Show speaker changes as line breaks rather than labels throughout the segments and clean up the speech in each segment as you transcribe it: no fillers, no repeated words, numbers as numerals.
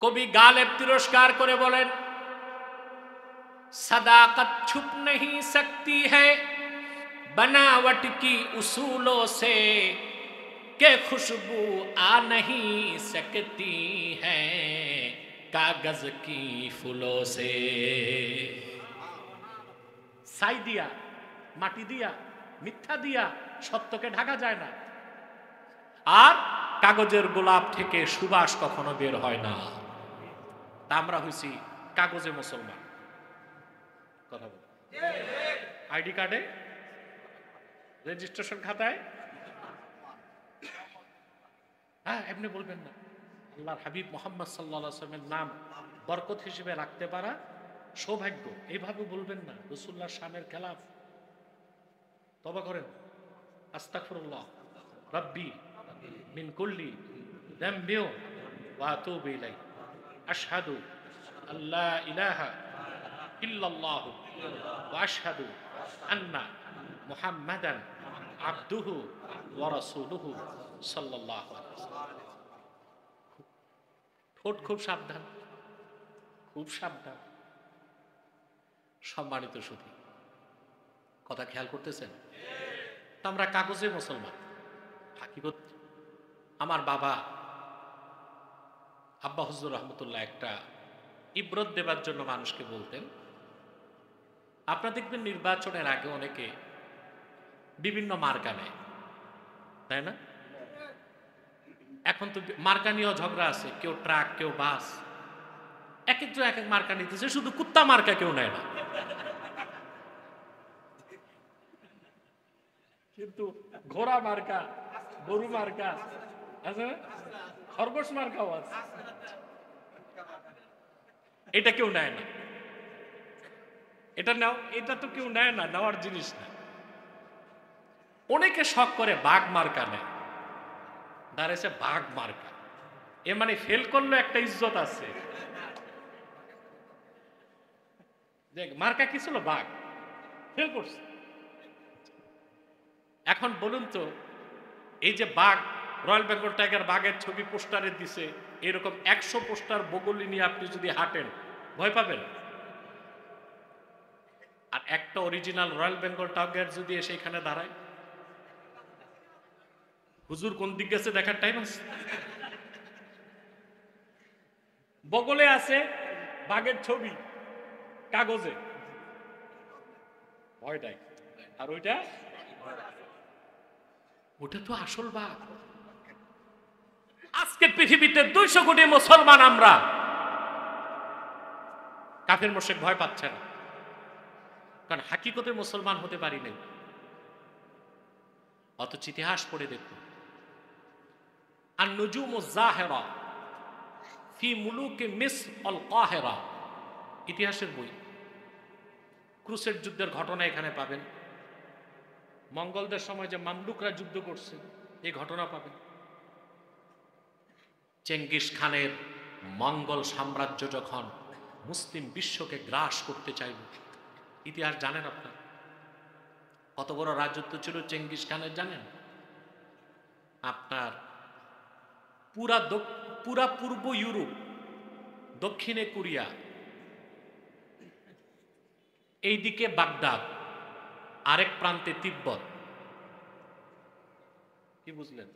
কবি গালেব তিরস্কার করে বলেন, सदाकत छुप नहीं सकती है बनावट की उसूलों से के खुशबू आ नहीं सकती है कागज की फूलों से। ছাই দিয়া, মাটি দিয়া, মিথ্যা দিয়া সত্যকে ঢাকা যায় না, আর কাগজের গোলাপ থেকে সুবাস কখনো বের হয় না। তা আমরা হইছি কাগজে মুসলমান। কথা বল, আইডি কার্ডে, রেজিস্ট্রেশন খাতায়, হ্যাঁ এমনি বলবেন না। আল্লাহর হাবিব মুহাম্মদ সাল্লাল্লাহু আলাইহি ওয়াসাল্লামের নাম বরকত হিসেবে রাখতে পারা সৌভাগ্য, এইভাবে বলবেন না। রাসূলুল্লাহর শানের খেলাফ। তওবা করেন, আস্তাগফিরুল্লাহ রাব্বি মিন কুল্লি যামবি ওয়া আতুবু ইলাইহি আশহাদু আল্লা ইলাহা ইল্লাল্লাহ ওয়া আশহাদু আন্না মুহাম্মাদান আবদুহু ওয়া রাসূলুহু সাল্লাল্লাহু আলাইহি ওয়াসাল্লাম। ঠোঁট খুব সাবধান, খুব সাবধান। সম্মানিত সুধী, কথা খেয়াল করতেছেন? আমরা কাগজে মুসলমান। হাকিকত আমার বাবা আব্বা হুজুর রহমতুল্লাহ একটা ইবরত দেবার জন্য মানুষকে বলতেন। আপনারা দেখবেন নির্বাচনের আগে অনেকে বিভিন্ন মার্কা নেয়, তাই না? এখন তো মার্কা নিয়েও ঝগড়া আছে, কেউ ট্রাক, কেউ বাস, এক একজন এক এক মার্কা নিতেছে, শুধু কুত্তা মার্কা কেউ নেয় না। কিন্তু ঘোড়া মার্কা, গরু মার্কা আছে, খরগোশ মার্কাও আছে, এটা কেউ নেয় না। এটা নাও, এটা তো কেউ নেয় না, নেওয়ার জিনিস না। অনেকে শখ করে বাঘ মার্কা নেয়, দাঁড়িয়েছে বাঘ মার্কা, এ মানে ফেল করলে একটা ইজ্জত আছে। দেখ মার্কা কি ছিল? বাঘ, ফেল করছে। এখন বলুন তো, এই যে বাঘ, রয়্যাল বেঙ্গল টাইগার বাঘের ছবি পোস্টারে দিছে, এরকম 100 পোস্টার বগলি নিয়ে আপনি যদি হাঁটেন ভয় পাবেন? আর একটা অরিজিনাল রয়্যাল বেঙ্গল টাইগার যদি এসে এখানে দাঁড়ায়, হুজুর কোন দিক গেছে দেখার টাইম আছে? বগলে আছে বাঘের ছবি কাগজে, ভয় দেয়। আর ওইটা, ওটা তো আসল বাঘ। আজকে পৃথিবীতে 200 কোটি মুসলমান আমরা, কাফের মুশরিক ভয় পাচ্ছে না, কারণ হাকিকতে মুসলমান হতে পারি নাই। অথচ ইতিহাস পড়ে দেখুন, আন নুজুমুজ জাহিরা ফি মুলুকি মিসর আল কাহিরা, ইতিহাসের বই, ক্রুসেড যুদ্ধের ঘটনা এখানে পাবেন। মঙ্গলদের সময় যে মামলুকরা যুদ্ধ করছে এই ঘটনা পাবেন। চেঙ্গিস খানের মঙ্গল সাম্রাজ্য যখন মুসলিম বিশ্বকে গ্রাস করতে চাইল, ইতিহাস জানেন আপনারা? কত বড় রাজত্ব ছিল চেঙ্গিস খানের জানেন? আপনার পুরা পূর্ব ইউরোপ, দক্ষিণে কোরিয়া, এইদিকে বাগদাদ, আরেক প্রান্তে তিব্বত। কি বুঝলেন?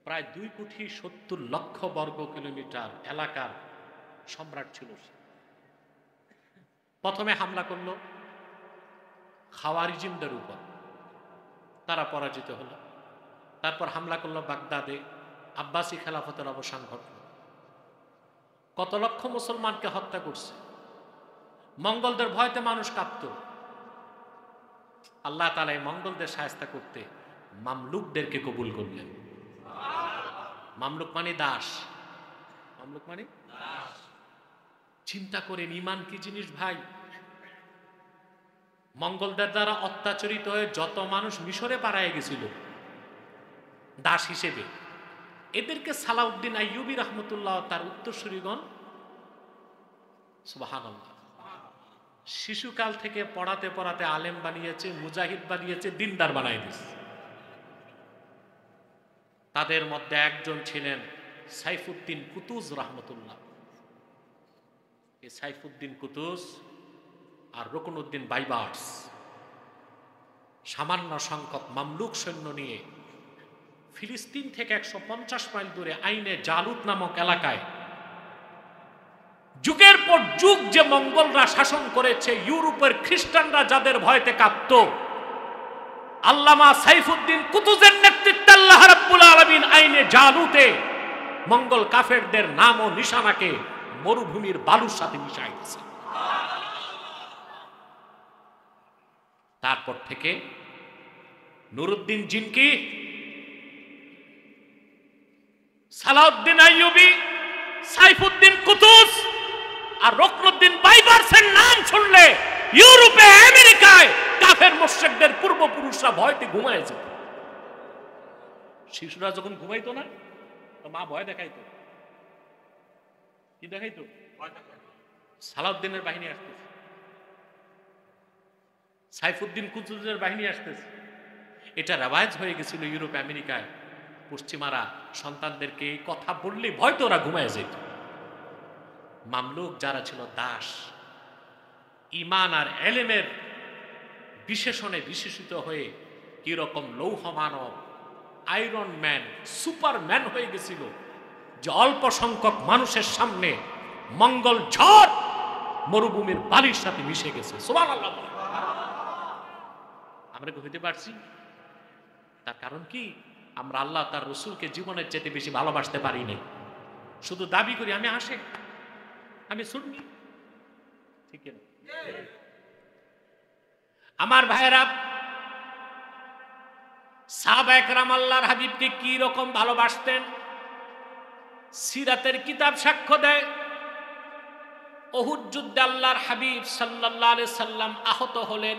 প্রায় 2,70,00,000 বর্গ কিলোমিটার এলাকার সম্রাট ছিল সে। প্রথমে হামলা করলো খাওয়ারিজিমদের উপর, তারা পরাজিত হলো। তারপর হামলা করলো বাগদাদে, আব্বাসি খেলাফতের অবসান ঘটল। কত লক্ষ মুসলমানকে হত্যা করছে। মঙ্গলদের ভয়তে মানুষ কাঁপত। আল্লাহ তাআলা এই মঙ্গলদের শায়েস্তা করতে মামলুকদেরকে কবুল করলেন। মামলুক মানে দাস, মামলুক মানে দাস। চিন্তা করেন ঈমান কি জিনিস ভাই। মঙ্গলদের দ্বারা অত্যাচারিত হয়ে যত মানুষ মিশরে পাড়ায় গেছিল দাস হিসেবে, এদেরকে সালাউদ্দিন আইয়ুবী রহমতুল্লাহ তার উত্তরসূরিগণ সুবহানাল্লাহ শিশুকাল থেকে পড়াতে পড়াতে আলেম বানিয়েছে, মুজাহিদ বানিয়েছে, দিনদার বানাই দিয়েছে। তাদের মধ্যে একজন ছিলেন সাইফুদ্দিন কুতুজ রহমতুল্লাহ। এই সাইফুদ্দিন কুতুস আর রুকনুদ্দিন বাইবার্স সামান্য সংখ্যক মামলুক সৈন্য নিয়ে ফিলিস্তিন থেকে 150 মাইল দূরে আইনে জালুত নামক এলাকায় যুগের পর যুগ যে মঙ্গলরা শাসন করেছে, ইউরোপের খ্রিস্টানরা যাদের ভয়তে কাঁপত, আল্লামা সাইফুদ্দিন কুতুজের নেতৃত্বে আল্লাহ রাব্বুল আলামিন আইনে জালুতে মঙ্গল কাফেরদের নাম ও নিশানাকে মরুভূমির বালুর সাথে মিশাই দিয়েছে। তারপর থেকে নুরুদ্দিন জিনকি, সালাউদ্দিন আইয়ুবী, সাইফুদ্দিন কুতুস আর রুকনুদ্দিন বাইবার্সের নাম শুনলে ইউরোপে আমেরিকায় কাফের মুশরিকদের পূর্বপুরুষরা ভয়তে ঘুমায় যেত। শিশুরা যখন ঘুমাইতো না, মা ভয় দেখাইতো। কি দেখাইতো? সালাউদ্দিনের বাহিনী আসতেছে, সাইফুদ্দিন কুতুজের বাহিনী আসতেছে। এটা রেওয়াজ হয়ে গেছিল ইউরোপ আমেরিকায়। পশ্চিমারা সন্তানদেরকে এই কথা বললে ভয়তো ওরা ঘুমায় যেত। মামলুক যারা ছিল দাস, ঈমান আর এলেমের বিশেষণে বিশেষিত হয়ে কিরকম লৌহ মানব, আয়রন ম্যান, সুপারম্যান হয়ে গেছিল, যে অল্প সংখ্যক মানুষের সামনে মঙ্গল ঝড় মরুভূমির বালির সাথে মিশে গেছে। সুবহানাল্লাহ। আমরা কি হইতে পারছি? তার কারণ কি? আমরা আল্লাহ তার রসুলকে জীবনের চেয়ে বেশি ভালোবাসতে পারি নাই। শুধু দাবি করি আমি আশেক, আমি সুন্নি। ঠিক না? আমার ভাইয়েরা, সাহাবায়ে কেরাম আল্লাহর হাবিবকে কি রকম ভালোবাসতেন সিরাতের কিতাব সাক্ষ্য দেয়। উহুদ যুদ্ধে আল্লাহর হাবিব সাল্লাল্লাহু আলাইহি সাল্লাম আহত হলেন।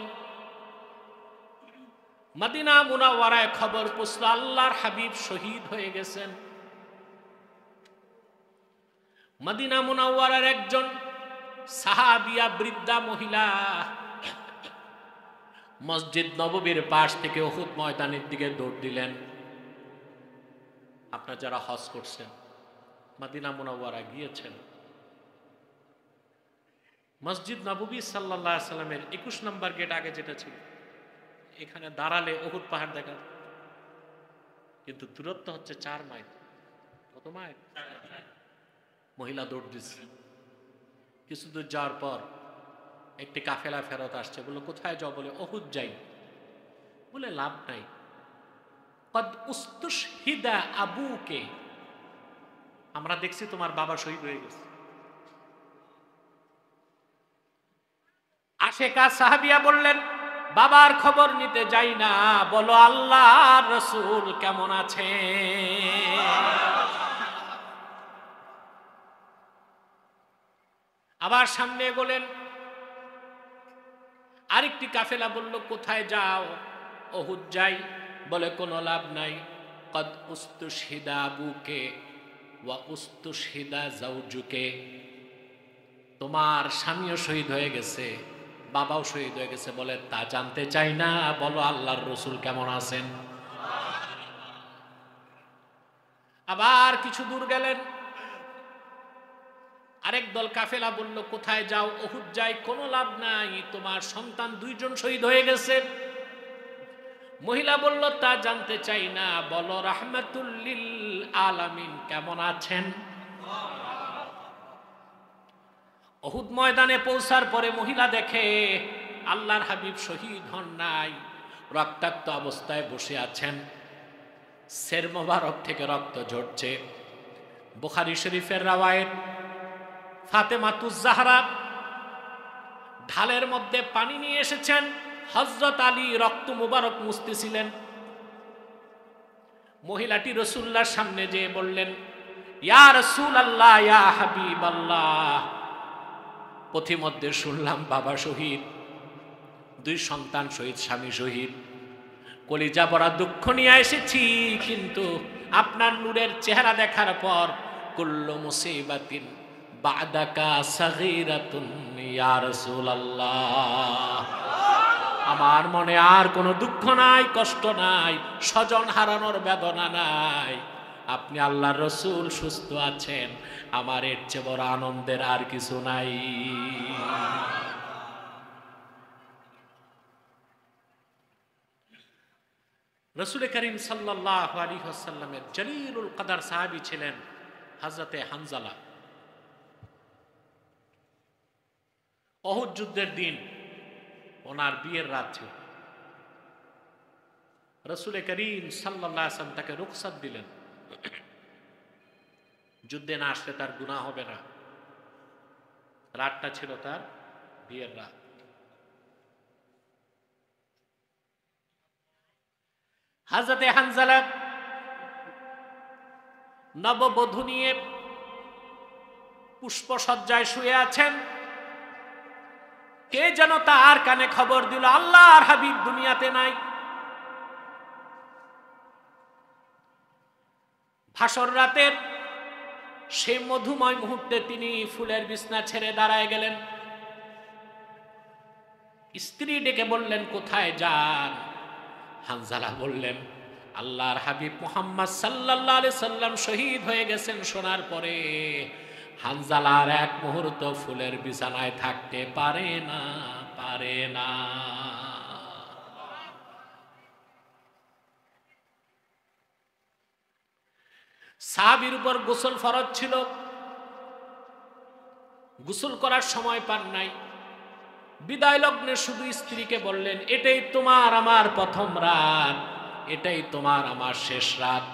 মদিনা মুনাওয়ারায় খবর পৌঁছল আল্লাহর হাবিব শহীদ হয়ে গেছেন। মদিনা মুনাওয়ারার একজন সাহাবিয়া বৃদ্ধা মহিলা মসজিদ নববীর পাশ থেকে উহুদ ময়দানের দিকে দৌড় দিলেন। আপনারা যারা হজ করছেন, মদিনা মুনাওয়ারা গিয়েছেন, মসজিদ নববী সাল্লাল্লাহু আলাইহি সাল্লামের 21 নম্বর গেট আগে যেটা ছিল, এখানে দাঁড়ালে উহুদ পাহাড় দেখা, কিন্তু দূরত্ব হচ্ছে 4 মাইল। কত মাইল? মহিলা দৌড় দিচ্ছে। কিছু দূর যাওয়ার পর একটি কাফেলা ফেরত আসছে। বললো কোথায় যাও? বলে উহুদ যাই। বলে লাভ নাই, কদ উস্তুশহিদা আবুকে, আমরা দেখছি তোমার বাবা শহীদ হয়ে গেছে। আশেকা সাহাবিয়া বললেন বাবার খবর নিতে যাই না, বলো আল্লাহর রাসূল কেমন আছে। আবার সামনে গেলেন, আরেকটি কাফেলা বলল কোথায় যাও? উহুদ যাই। বলে কোনো লাভ নাই, কদ উস্তুশহিদা আবুকে ওয়া উস্তুশহিদা যাওজুকে, তোমার স্বামীও শহীদ হয়ে গেছে, বাবাও শহীদ হয়ে গেছে। বলে তা জানতে চাই না, বলো আল্লাহর রাসূল কেমন আছেন। আবার কিছু দূর গেলেন, আরেক দল কাফেলা বলল কোথায় যাও? উহুদ যাই। কোনো লাভ নাই, তোমার সন্তান 2 জন শহীদ হয়ে গেছে। মহিলা বলল তা জানতে চাই না, বলো রাহমাতুল লিল আলামিন কেমন আছেন। উহুদ ময়দানে পৌঁছার পরে মহিলা দেখে আল্লাহর হাবিব শহীদ হন নাই, রক্তাক্ত অবস্থায় বসে আছেন, সের মোবারক থেকে রক্ত ঝরছে। বুখারী শরীফের রাওয়ায়েত, ফাতেমাতুজ জাহরা ঢালের মধ্যে পানি নিয়ে এসেছেন, হযরত আলী রক্ত মুবারক মুছতেছিলেন। মহিলাটি রাসূলুল্লাহর সামনে যেয়ে বললেন ইয়া রাসূলুল্লাহ, ইয়া হাবিবাল্লাহ, পথিমধ্যে শুনলাম বাবা শহীদ, 2 সন্তান শহীদ, স্বামী শহীদ, কলিজা ভরা দুঃখ নিয়ে এসেছি, কিন্তু আপনার নূরের চেহারা দেখার পর কুল্লু মুসিবাতিন বাদাকা সাগীরাতুন ইয়া রাসূলুল্লাহ, আমার মনে আর কোনো দুঃখ নাই, কষ্ট নাই, স্বজন হারানোর বেদনা নাই, আপনি আল্লাহর রসুল সুস্থ আছেন, আমার এর চেয়ে বড় আনন্দের আর কিছু নাই। রসুল করিম সাল্লাল্লাহু আলাইহি ওয়াসাল্লামের জলিলুল কদর সাহাবী ছিলেন হযরতে হানজালা। উহুদ যুদ্ধের দিন ওনার বিয়ের রাত ছিল। রসুল করিম সাল্লাল্লাহু আলাইহি ওয়াসাল্লাম তাকে রুখসাত দিলেন, যুদ্ধে না আসলে তার গুনাহ হবে না। রাতটা ছিল তার বিয়ের রাত। হযরতে হানজালা নববধূ নিয়ে পুষ্পসজ্জায় শুয়ে আছেন। কে যেন তার কানে খবর দিল আল্লাহর হাবিব দুনিয়াতে নাই। ভাসর রাতের সেই মধুময় মুহূর্তে তিনি ফুলের বিছনা ছেড়ে দাঁড়ায় গেলেন। স্ত্রী ডেকে বললেন, কোথায় যান? হানজালা বললেন, আল্লাহর হাবিব মুহাম্মদ সাল্লাল্লাহু আলাইহি সাল্লাম শহীদ হয়ে গেছেন শোনার পরে হানজালার এক মুহূর্ত ফুলের বিছানায় থাকতে পারে না। সাহাবীর উপর গোসল ফরজ ছিল, গোসল করার সময় পান নাই। বিদায় লগ্নে শুধু স্ত্রীকে বললেন, এটাই তোমার আমার প্রথম রাত, এটাই তোমার আমার শেষ রাত।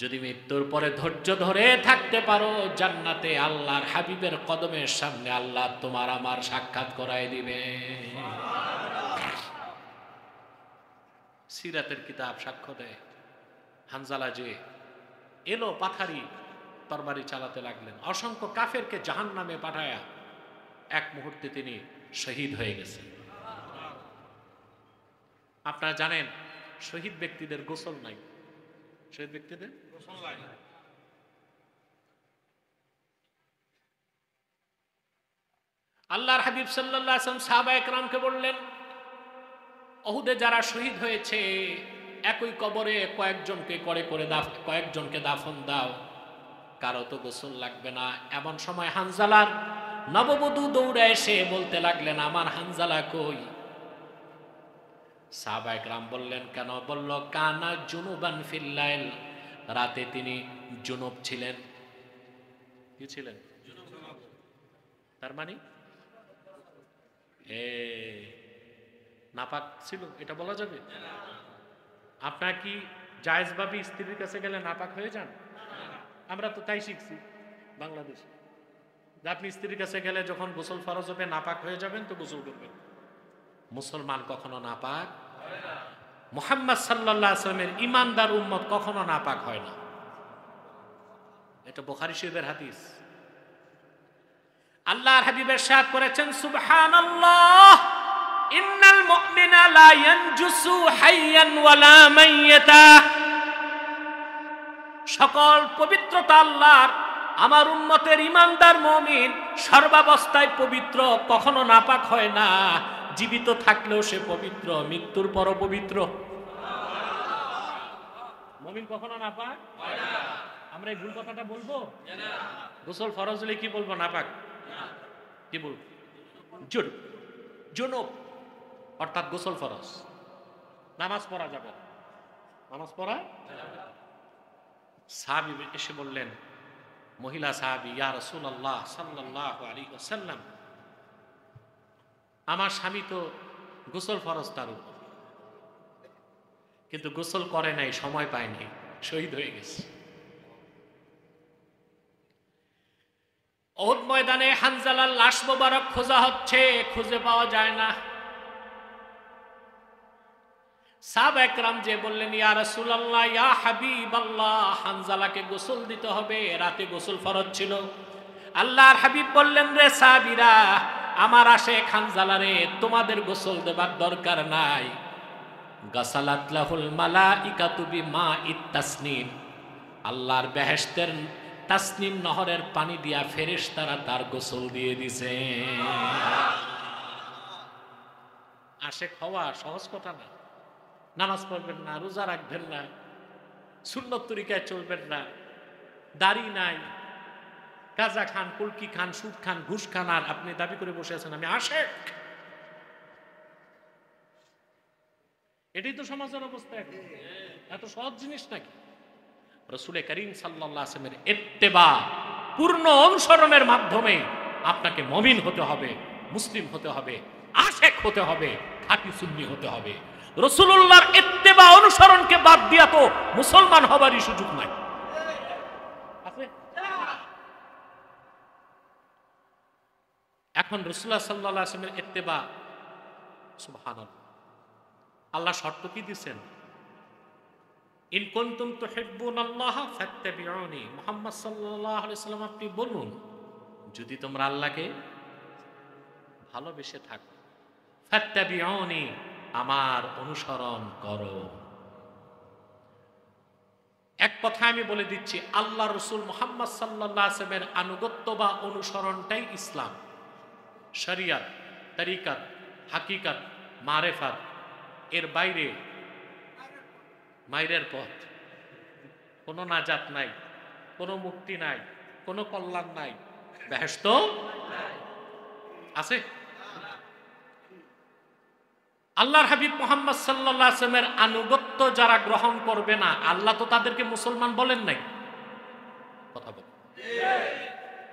যদি মৃত্যুর পরে ধৈর্য ধরে থাকতে পারো, জান্নাতে আল্লাহর হাবিবের কদমের সামনে আল্লাহ তোমার আমার সাক্ষাৎ করায় দিবে। সিরাতের কিতাব সাক্ষ্য দেয়, হানজালা যে এলো পাথারি তরবারি চালাতে লাগলেন, অসংখ্য কাফেরকে জাহান্নামে পাঠায়া এক মুহূর্তে তিনি শহীদ হয়ে গেছেন। আপনারা জানেন শহীদ ব্যক্তিদের গোসল নাই, শহীদ ব্যক্তিদের গোসল নাই। আল্লাহর হাবিব সাল্লাল্লাহু আলাইহি ওয়াসাল্লাম সাহাবায়ে কেরামকে বললেন, উহুদে যারা শহীদ হয়েছে একই কবরে কয়েকজনকে দাফন দাও, কারো তো গোসল লাগবে না। এমন সময় হানজালার নববধূ দৌড়ে এসে বলতে লাগলেন, আমার হানজালা কই? সাহাবায়ে কেরাম বললেন, কেন? বলল, কানা জুনুবান ফিল লাইল, রাতে তিনি জুনুব ছিলেন। কি ছিলেন? তার মানে নাপাক ছিল, এটা বলা যাবে? আপনার কি জায়েজভাবে স্ত্রীর কাছে গেলে নাপাক হয়ে যান? আমরা তো তাই শিখছি বাংলাদেশে, যে আপনি স্ত্রীর কাছে গেলে যখন গোসল ফরজ হবে নাপাক হয়ে যাবেন তো গোসল করবেন। মুসলমান কখনো নাপাক হয় না। মুহাম্মদ সাল্লাল্লাহু আলাইহি ওয়াসাল্লামের ঈমানদার উম্মত কখনো নাপাক হয় না। এটা বুখারী শরীফের হাদিস। আল্লাহর হাবিব ইরশাদ করেছেন, সুবহানাল্লাহ, ইন্নাল মুমিনা লা ইয়ানজুসু হাইয়ান ওয়ালা মাইয়াতা। সকল পবিত্রতা আল্লাহর, আমার উম্মতের ঈমানদার মুমিন সর্বাবস্থায় পবিত্র, কখনো নাপাক হয় না। জীবিত থাকলেও সে পবিত্র, মৃত্যুর পরও পবিত্র। মুমিন কখনো নাপাক হয় না। আমরা এই ভুল কথাটা বলবো না। গোসল ফরজ হলে কি বলবো? নাপাক। কি বলবো? জুনুব, অর্থাৎ গোসল ফরজ। নামাজ পড়া যাবে, নামাজ পড়া সাহাবী এসে বললেন, মহিলা সাহাবী, ইয়া রাসূলুল্লাহ সাল্লাল্লাহু আলাইহি ওয়াসাল্লাম, আমার স্বামী তো গোসল ফরজ তার উপর, কিন্তু গোসল করে নাই, সময় পায়নি, শহীদ হয়ে গেছে। উহুদ ময়দানে হানজালার লাশ মোবারক খোঁজা হচ্ছে, খুঁজে পাওয়া যায় না। সাহাবায়ে কেরাম যে বললেন, ইয়া রাসূলুল্লাহ, ইয়া হাবিবাল্লাহ, হানজালাকে গোসল দিতে হবে, রাতে গোসল ফরজ ছিল। আল্লাহর হাবিব বললেন, রে সাহাবীরা, আমার আশেক হানজালারে তোমাদের গোসল দেবার দরকার নাই। গাসালাত লাহুল মালাইকাতু বিমাইত তাসনিম, আল্লাহর বেহেশতের তাসনিম নহরের পানি দিয়া ফেরেশতারা তার গোসল দিয়ে দিছে। আশেক হওয়া সহজ কথা না। নামাজ পড়বেন না, রোজা রাখবেন না, সুন্নত তরিকায় চলবেন না, দাড়ি নাই, গাঁজা খান, কুলকি খান, সুদ খান, ঘুষ খান, আর আপনি দাবি করে বসে আছেন আমি আশেক। এটাই তো সমাজের অবস্থা এখন। এত সহজ জিনিস নাকি? রাসূল করিম সাল্লাল্লাহু আলাইহি ওয়াসাল্লামের ইত্তেবা, পূর্ণ অনুসরণের মাধ্যমে আপনাকে মুমিন হতে হবে, মুসলিম হতে হবে, আশেক হতে হবে, খাঁটি সুন্নি হতে হবে। রাসূলুল্লাহর ইত্তেবা অনুসরণকে বাদ দিয়া তো মুসলমান হবারই সুযোগ নাই। আছে? এখন রাসূলুল্লাহ সাল্লাল্লাহু আলাইহি ওয়াসাল্লামের ইত্তেবা, সুবহানাল্লাহ, আল্লাহ শর্ত কি দিয়েছেন? ইন কুনতুম তুহিব্বুনাল্লাহ ফাত্তাবিউনি, মুহাম্মদ সাল্লাল্লাহু আলাইহি ওয়াসাল্লাম আপনি বলুন, যদি তোমরা আল্লাহকে ভালোবেসে থাকো, ফাত্তাবিউনি, আমার অনুসরণ করো। এক কথা আমি বলে দিচ্ছি, আল্লাহ রাসূল মুহাম্মদ সাল্লাল্লাহু আলাইহি ওয়াসাল্লামের আনুগত্য বা অনুসরণটাই ইসলাম। শরিয়ত, তরিকত, হাকিকত, মারেফাত, এর বাইরে মাইরের পথ, কোনো নাজাত নাই, কোনো মুক্তি নাই, কোনো কল্যাণ নাই, বেহেশত আছে? আল্লাহর হাবিব মুহাম্মদ সাল্লাল্লাহু আলাইহি ওয়াসাল্লামের আনুগত্য যারা গ্রহণ করবে না, আল্লাহ তো তাদেরকে মুসলমান বলেন নাই। কথা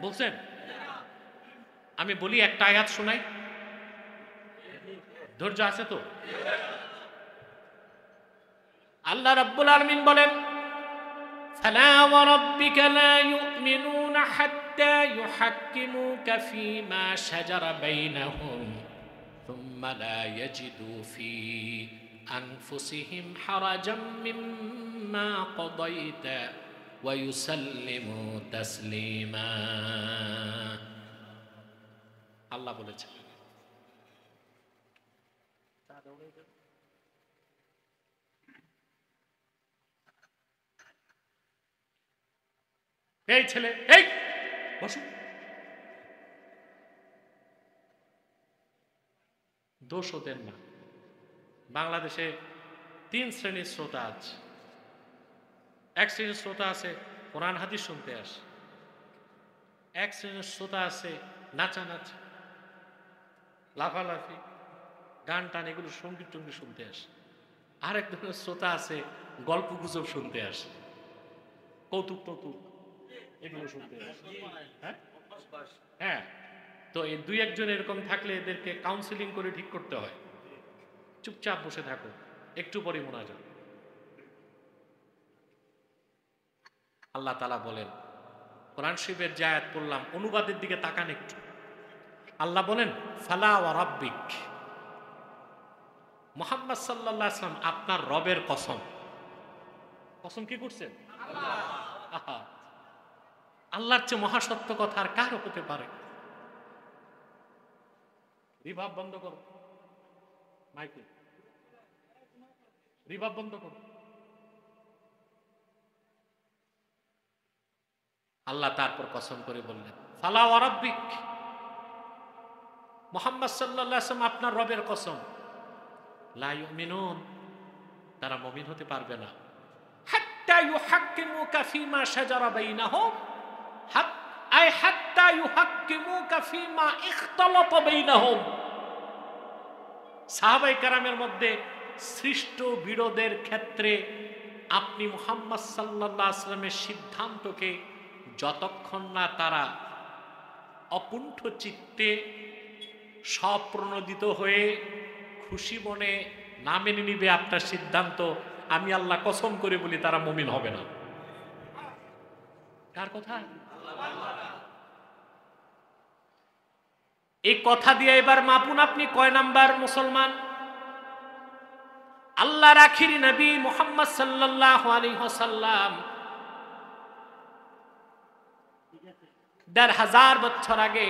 বলছেন? আমি বলি, একটা আয়াত শোনাই, ধৈর্য আছে তো? আল্লাহ রাব্বুল আলামিন বলেন, ফালা ওয়া রাব্বিকা লা ইউমিনুনা হাত্তা ইউহাক্কিমুকা ফীমা শাজারা বাইনাহুম সুম্মা লা ইয়াজিদু ফী আনফুসিহিম হারাজাম মিম্মা কাদাইতা ওয়া ইউসাল্লিমু তাসলিমা। আল্লাহ বলেছেন, এই ছেলে, এই বসো। দোষ ওদের না। বাংলাদেশে 3 শ্রেণীর শ্রোতা আছে। এক শ্রেণীর শ্রোতা আছে কোরআন হাদিস শুনতে আসে, এক শ্রেণীর শ্রোতা আছে নাচানাচি, লাফালাফি, গান টান, এগুলো সঙ্গীত টঙ্গীত শুনতে আসে। আরেক ধরনের শ্রোতা আছে গল্প গুজব শুনতে আসে, কৌতুক টৌতুক এগুলো শুনতে আসে। হ্যাঁ, তো এই 2-1 জন এরকম থাকলে এদেরকে কাউন্সিলিং করে ঠিক করতে হয়। চুপচাপ বসে থাকো, একটু পরে মোনাজাত। আল্লাহ তাআলা বলেন, কোরআন শরীফের যে আয়াত পড়লাম, অনুবাদের দিকে তাকান একটু। আল্লাহ বলেন, ফালা ওয়া রাব্বিক, মুহাম্মদ সাল্লাল্লাহু আলাইহি ওয়াসাল্লাম আপনার রবের কসম। কসম কি করছেন? আল্লাহ। আল্লাহর চেয়ে মহাসত্য কথা আর কার হতে পারে? রিভাব বন্ধ করো, মাইকে রিভাব বন্ধ করো। আল্লাহ তারপর কসম করে বললেন, ফালা ওয়া রাব্বিক, মুহাম্মদ সাল্লাল্লাহু আলাইহি ওয়াসাল্লাম আপনার রবের কসম, লা ইউমিনুন, তারা মুমিন হতে পারবে না, হাত্তা ইউহাক্কিমুকা ফীমা শাজারা বাইনাহুম, হাত্তা ইউহাক্কিমুকা ফীমা ইখতালাতা বাইনাহুম। সাহাবায়ে কেরামের মধ্যে সৃষ্ট বিরোধের ক্ষেত্রে আপনি মুহাম্মদ সাল্লাল্লাহু আলাইহি ওয়াসাল্লামের সিদ্ধান্তকে যতক্ষণ না তারা অকুণ্ঠ চিত্তে স্বপ্রণোদিত হয়ে খুশি মনে না মেনে নিবে আপনার সিদ্ধান্ত, আমি আল্লাহ কসম করে বলি তারা মুমিন হবে না। কার কথা? এই কথা দিয়ে এবার মাপুন, আপনি কয় নাম্বার মুসলমান? আল্লাহর আখিরি নবী মুহাম্মদ সাল্লাল্লাহু আলাইহি ওয়াসাল্লাম ১,৫০০ বছর আগে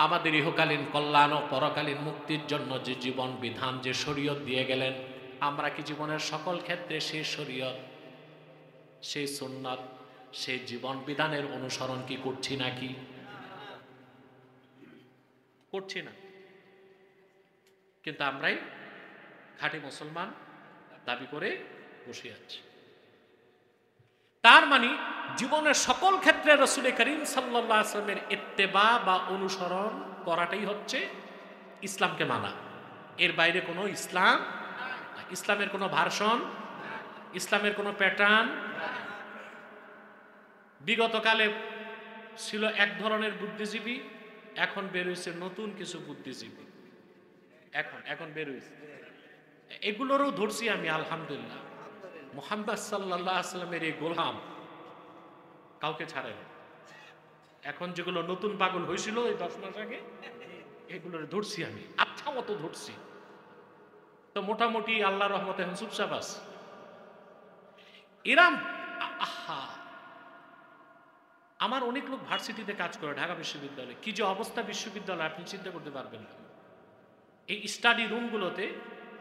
আমাদের ইহকালীন কল্যাণ ও পরকালীন মুক্তির জন্য যে জীবন বিধান, যে শরীয়ত দিয়ে গেলেন, আমরা কি জীবনের সকল ক্ষেত্রে সেই শরীয়ত, সেই সুন্নাত, সেই জীবন বিধানের অনুসরণ কি করছি নাকি? করছি না। কিন্তু আমরাই খাঁটি মুসলমান দাবি করে বসে আছি। তার মানে জীবনের সকল ক্ষেত্রে রাসূল করিম সাল্লাল্লাহু আলাইহি ওয়াসাল্লামের ইত্তেবা বা অনুসরণ করাটাই হচ্ছে ইসলামকে মানা। এর বাইরে কোনো ইসলাম, ইসলামের কোনো ভার্সন, ইসলামের কোনো প্যাটার্ন। বিগতকালে ছিল এক ধরনের বুদ্ধিজীবী, এখন বের হয়েছে নতুন কিছু বুদ্ধিজীবী, এখন বের হয়েছে। এগুলোরও ধরছি আমি আলহামদুলিল্লাহ। মুহাম্মদ সাল্লাল্লাহু আলাইহি ওয়াসাল্লামের এই গোলাম কাউকে ছাড়ে না। এখন যেগুলো নতুন পাগল হয়েছিল এই 10 মাস আগে, এগুলোর ধরছি আমি, আচ্ছা মতো ধরছি। তো মোটামুটি আল্লাহ রহমতে চুপচাপ আছে। এরাম আহা, আমার অনেক লোক ভার্সিটিতে কাজ করে, ঢাকা বিশ্ববিদ্যালয়ে। কি যে অবস্থা বিশ্ববিদ্যালয় আপনি চিন্তা করতে পারবেন না। এই স্টাডি রুমগুলোতে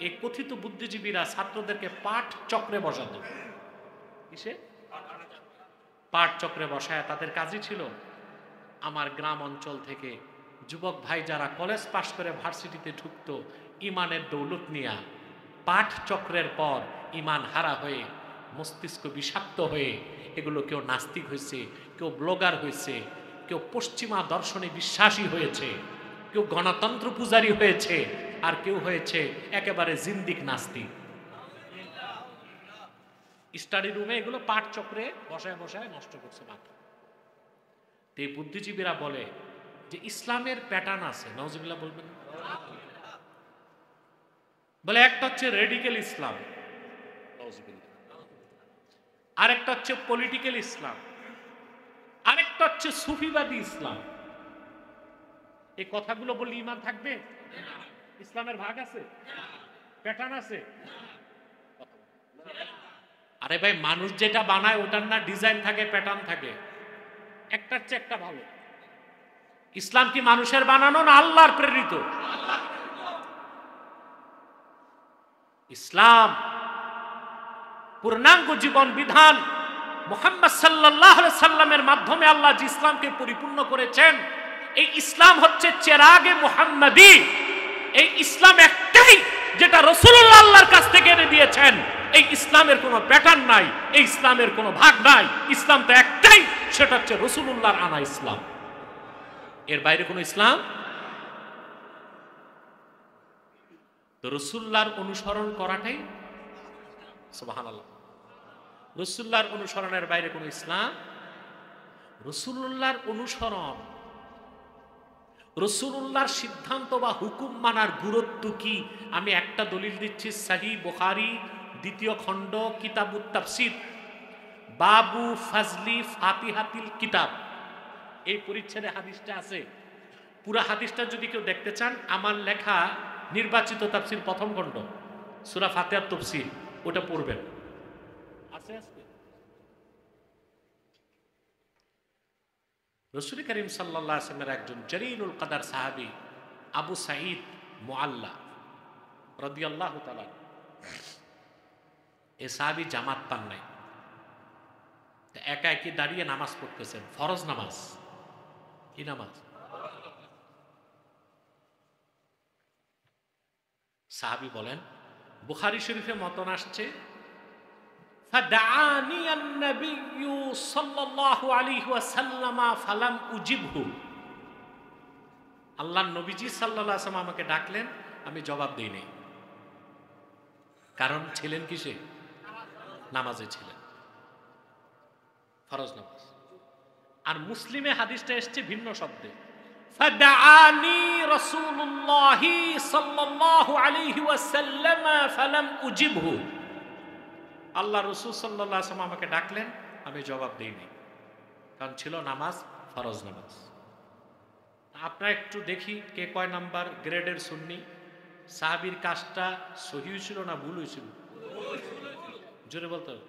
এই কথিত বুদ্ধিজীবীরা ছাত্রদেরকে পাঠ চক্রে বসাতো। কিসে? পাঠ চক্রে বসায়। তাদের কাজই ছিল আমার গ্রাম অঞ্চল থেকে যুবক ভাই যারা কলেজ পাশ করে ভার্সিটিতে ঢুকতো ইমানের দৌলত নিয়া, পাঠ চক্রের পর ইমান হারা হয়ে, মস্তিষ্ক বিষাক্ত হয়ে, এগুলো কেউ নাস্তিক হয়েছে, কেউ ব্লগার হয়েছে, কেউ পশ্চিমা দর্শনে বিশ্বাসী হয়েছে, কেউ গণতন্ত্র পূজারী হয়েছে, আর কেউ হয়েছে একেবারে জিন্দিক নাস্তিক। স্টাডি রুমে এগুলো পাঠ চক্রে বসায় বসায় নষ্ট করছে মাথা। এই বুদ্ধিজীবীরা বলে যে ইসলামের প্যাটার্ন আছে, নাউজুবিল্লাহ বলবেন, বলে একটা হচ্ছে রেডিক্যাল ইসলাম, আরেকটা হচ্ছে পলিটিক্যাল ইসলাম, আরেকটা হচ্ছে সুফিবাদী ইসলাম। এই কথাগুলো বললে ঈমান থাকবে? ইসলামের ভাগ আছে, প্যাটার্ন আছে। আরে ভাই, মানুষ যেটা বানায় ওটার না ডিজাইন থাকে, প্যাটার্ন থাকে, একটার চেয়ে একটা ভালো। ইসলাম কি মানুষের বানানো না আল্লাহর প্রেরিত? ইসলাম পূর্ণাঙ্গ জীবন বিধান মুহাম্মদ সাল্লাল্লাহু আলাইহি সাল্লামের মাধ্যমে আল্লাহ যে ইসলামকে পরিপূর্ণ করেছেন, এই ইসলাম হচ্ছে চেরাগে মুহাম্মাদি। এই ইসলাম একটাই যেটা রাসূলুল্লাহ আল্লাহর কাছ থেকে এনে দিয়েছেন। এই ইসলামের কোনো প্যাটার্ন নাই, এই ইসলামের কোনো ভাগ নাই। ইসলাম তো একটাই, সেটা হচ্ছে রাসূলুল্লাহর আনা ইসলাম। এর বাইরে কোনো ইসলাম তো রাসূলুল্লাহর অনুসরণ করাটাই, সুবহানাল্লাহ, রাসূলুল্লাহর অনুসরণের বাইরে কোনো ইসলাম। রাসূলুল্লাহর অনুসরণ, রাসূলুল্লাহর সিদ্ধান্ত বা হুকুম মানার গুরুত্ব কি আমি একটা দলিল দিচ্ছি। সহিহ বুখারী 2য় খণ্ড কিতাবুত তাফসীর, বাবু ফাজলি ফাতিহাতিল কিতাব, এই পরিচ্ছেদে হাদিসটা আছে। পুরো হাদিসটা যদি কেউ দেখতে চান, আমার লেখা নির্বাচিত তাফসীর 1ম খণ্ড সূরা ফাতিহার তাফসীর, ওটা পড়বেন। আছে আছে। রাসূল করিম সাল্লাল্লাহু আলাইহি ওয়াসাল্লামের একজন জলিলুল কদর সাহাবী আবু সাঈদ মুআল্লা রাদিয়াল্লাহু তাআলা, এই সাহাবী জামাত পান নাই, একা একই দাঁড়িয়ে নামাজ পড়তেছেন, ফরজ নামাজ। কি নামাজ? সাহাবী বলেন, বুখারী শরীফে মতন আসছে, ফাদাআনি আন-নবী সাল্লাল্লাহু আলাইহি ওয়াসাল্লাম ফালাম উজিবহু। আল্লাহর নবীজি সাল্লাল্লাহু আলাইহি ওয়াসাল্লাম আমাকে ডাকলেন, আমি জবাব দেই নাই। কারণ ছিলেন কিসে? নামাজে ছিলেন, ফরজ নামাজ। আর মুসলিমে হাদিসটা এসছে ভিন্ন শব্দে, ফাদাআনি রাসূলুল্লাহ সাল্লাল্লাহু আলাইহি ওয়াসাল্লাম ফালাম উজিবহু। আল্লাহ রাসূল সাল্লাল্লাহু আলাইহি ওয়াসাল্লাম আমাকে ডাকলেন, আমি জবাব দেইনি, কারণ ছিল নামাজ, ফরজ নামাজ। আপনারা একটু দেখি কে কয় নাম্বার গ্রেডের সুন্নি। সাহাবীর কাজটা সহিহ ছিল না ভুল হয়েছিল? জোরে বলতে হবে।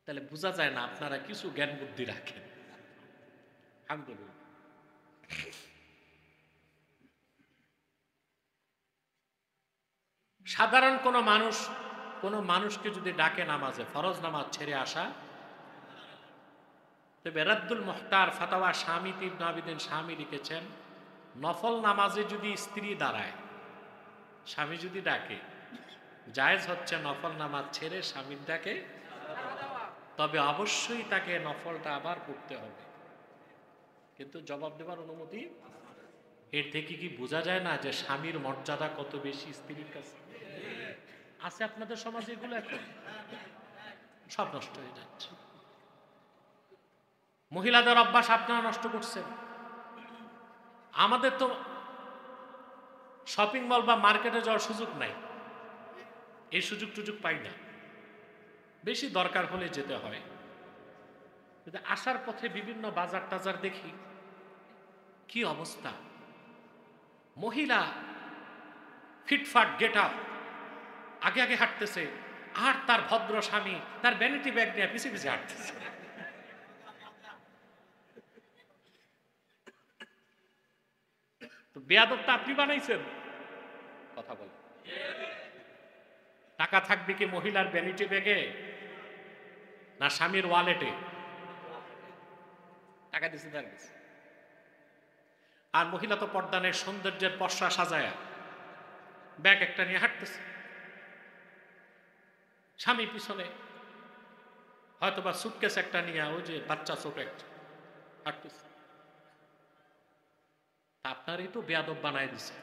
তাহলে বোঝা যায় না আপনারা কিছু জ্ঞান বুদ্ধি রাখেন। আলহামদুলিল্লাহ। সাধারণ কোন মানুষকে যদি ডাকে নামাজে, ফরজ নামাজ ছেড়ে আসা, তবে রাদ্দুল মুহতার ফাতাওয়া শামিত ইবনে আবিদিন শামি লিখেছেন, নফল নামাজে যদি স্ত্রী দাঁড়ায়, স্বামী যদি ডাকে, জায়েজ হচ্ছে নফল নামাজ ছেড়ে স্বামীর ডাকে, তবে অবশ্যই তাকে নফলটা আবার পড়তে হবে, কিন্তু জবাব দেওয়ার অনুমতি। এর থেকে কি বোঝা যায় না যে স্বামীর মর্যাদা কত বেশি স্ত্রীর কাছে? আছে আপনাদের সমাজে এগুলো? এখন সব নষ্ট হয়ে যাচ্ছে। মহিলাদের অভ্যাস আপনারা নষ্ট করছেন। আমাদের তো শপিং মল বা মার্কেটে যাওয়ার সুযোগ নাই, এই সুযোগ পাই না, বেশি দরকার হলে যেতে হয়। কিন্তু আসার পথে বিভিন্ন বাজার টাজার দেখি কি অবস্থা, মহিলা ফিটফাট গেট আপ আগে আগে হাঁটতেছে, আর তার ভদ্র স্বামী তার ভ্যানিটি ব্যাগ নিয়ে পিছিয়ে পিছিয়ে হাঁটতেছে। তো বেয়াদবটা আপনি বানাইছেন? কথা বল। টাকা থাকবে কি মহিলার ভ্যানিটি ব্যাগে না স্বামীর ওয়ালেটে? টাকা দিচ্ছে তার কাছে। আর মহিলা তো পর্দানের সৌন্দর্যের পশরা সাজায়া ব্যাগ একটা নিয়ে হাঁটতেছে, স্বামী পিছনে হয়তোবা সুটকেস একটা নিয়ে, ওই যে বাচ্চা ছোট একটা হাঁটতেছে। আপনারই তো বেয়াদব বানায় দিছে।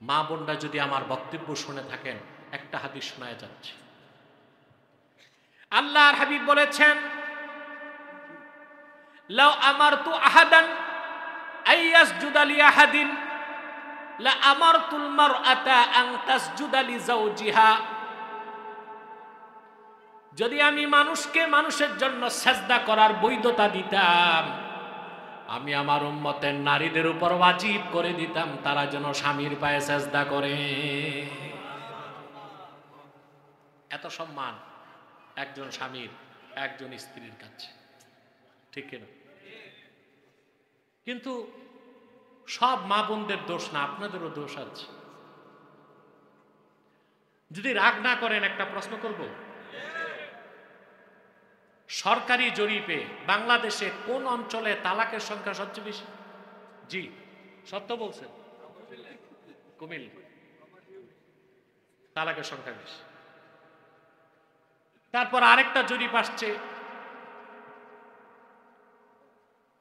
মা বোনরা যদি আমার বক্তব্য শুনে থাকেন, একটা হাদিস শোনায় যাচ্ছে। আল্লাহর হাবিব বলেছেন, লাউ আমারতু আহাদান আইয়াসজুদা লিআহাদিন লা আমারতুল মারআতা আন তাসজুদা লিজাওজিহা। যদি আমি মানুষকে মানুষের জন্য সেজদা করার বৈধতা দিতাম, আমি আমার উম্মতের নারীদের উপর ওয়াজিব করে দিতাম তারা যেন স্বামীর পায়ে সেজদা করে। এত সম্মান একজন স্বামীর একজন স্ত্রীর কাছে, ঠিক না? কিন্তু সব মা বোনদের দোষ না, আপনাদেরও দোষ আছে। যদি রাগ না করেন একটা প্রশ্ন করব, সরকারি জরিপে বাংলাদেশে কোন অঞ্চলে তালাকের সংখ্যা সবচেয়ে বেশি? জি, সত্য বলছেন? কুমিল্লা। তালাকের সংখ্যা বেশি। তারপর আরেকটা জরিপ আসছে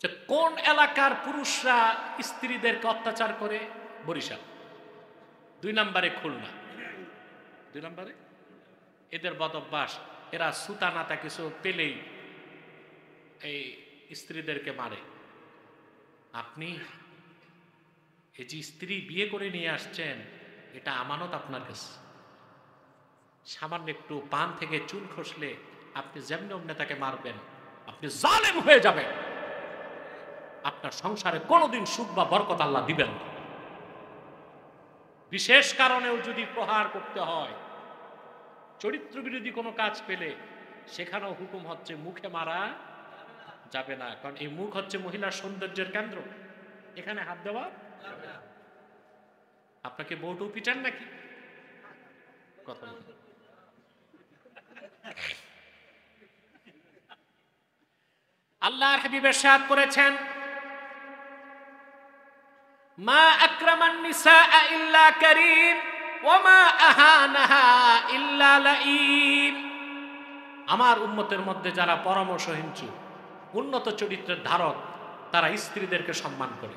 যে কোন এলাকার পুরুষরা স্ত্রীদেরকে অত্যাচার করে? বরিশাল। 2 নম্বরে খুলনা। 2 নম্বরে এদের বদঅভ্যাস, এরা সুতা নাতা কিছু পেলেই এই স্ত্রীদেরকে মারে। আপনি এই যে স্ত্রী বিয়ে করে নিয়ে আসছেন, এটা আমানত আপনার কাছে। সামান্য একটু পান থেকে চুন খসলে আপনি যেমনি অন্য তাকে মারবেন, আপনি জালেম হয়ে যাবেন। আপনার সংসারে কোনোদিন সুখ বা বরকত আল্লাহ দিবেন না। বিশেষ কারণেও যদি প্রহার করতে হয়, চরিত্র বিরোধী কোনো কাজ পেলে সেখানেও হুকুম হচ্ছে মুখে মারা যাবে না, কারণ এই মুখ হচ্ছে মহিলার সৌন্দর্যের কেন্দ্র, এখানে হাত দেওয়া। আপনাকে বউটু পিটান নাকি? কথা বলুন। আল্লাহর হাবিব ইরশাদ করেছেন, মা আকরামান নিসা ইল্লা কারীম ওয়া মা আহানাহা ইল্লা লাঈন। আমার উম্মতের মধ্যে যারা পরামর্শহীনচু, উন্নত চরিত্রের ধারক, তারা স্ত্রীদেরকে সম্মান করে,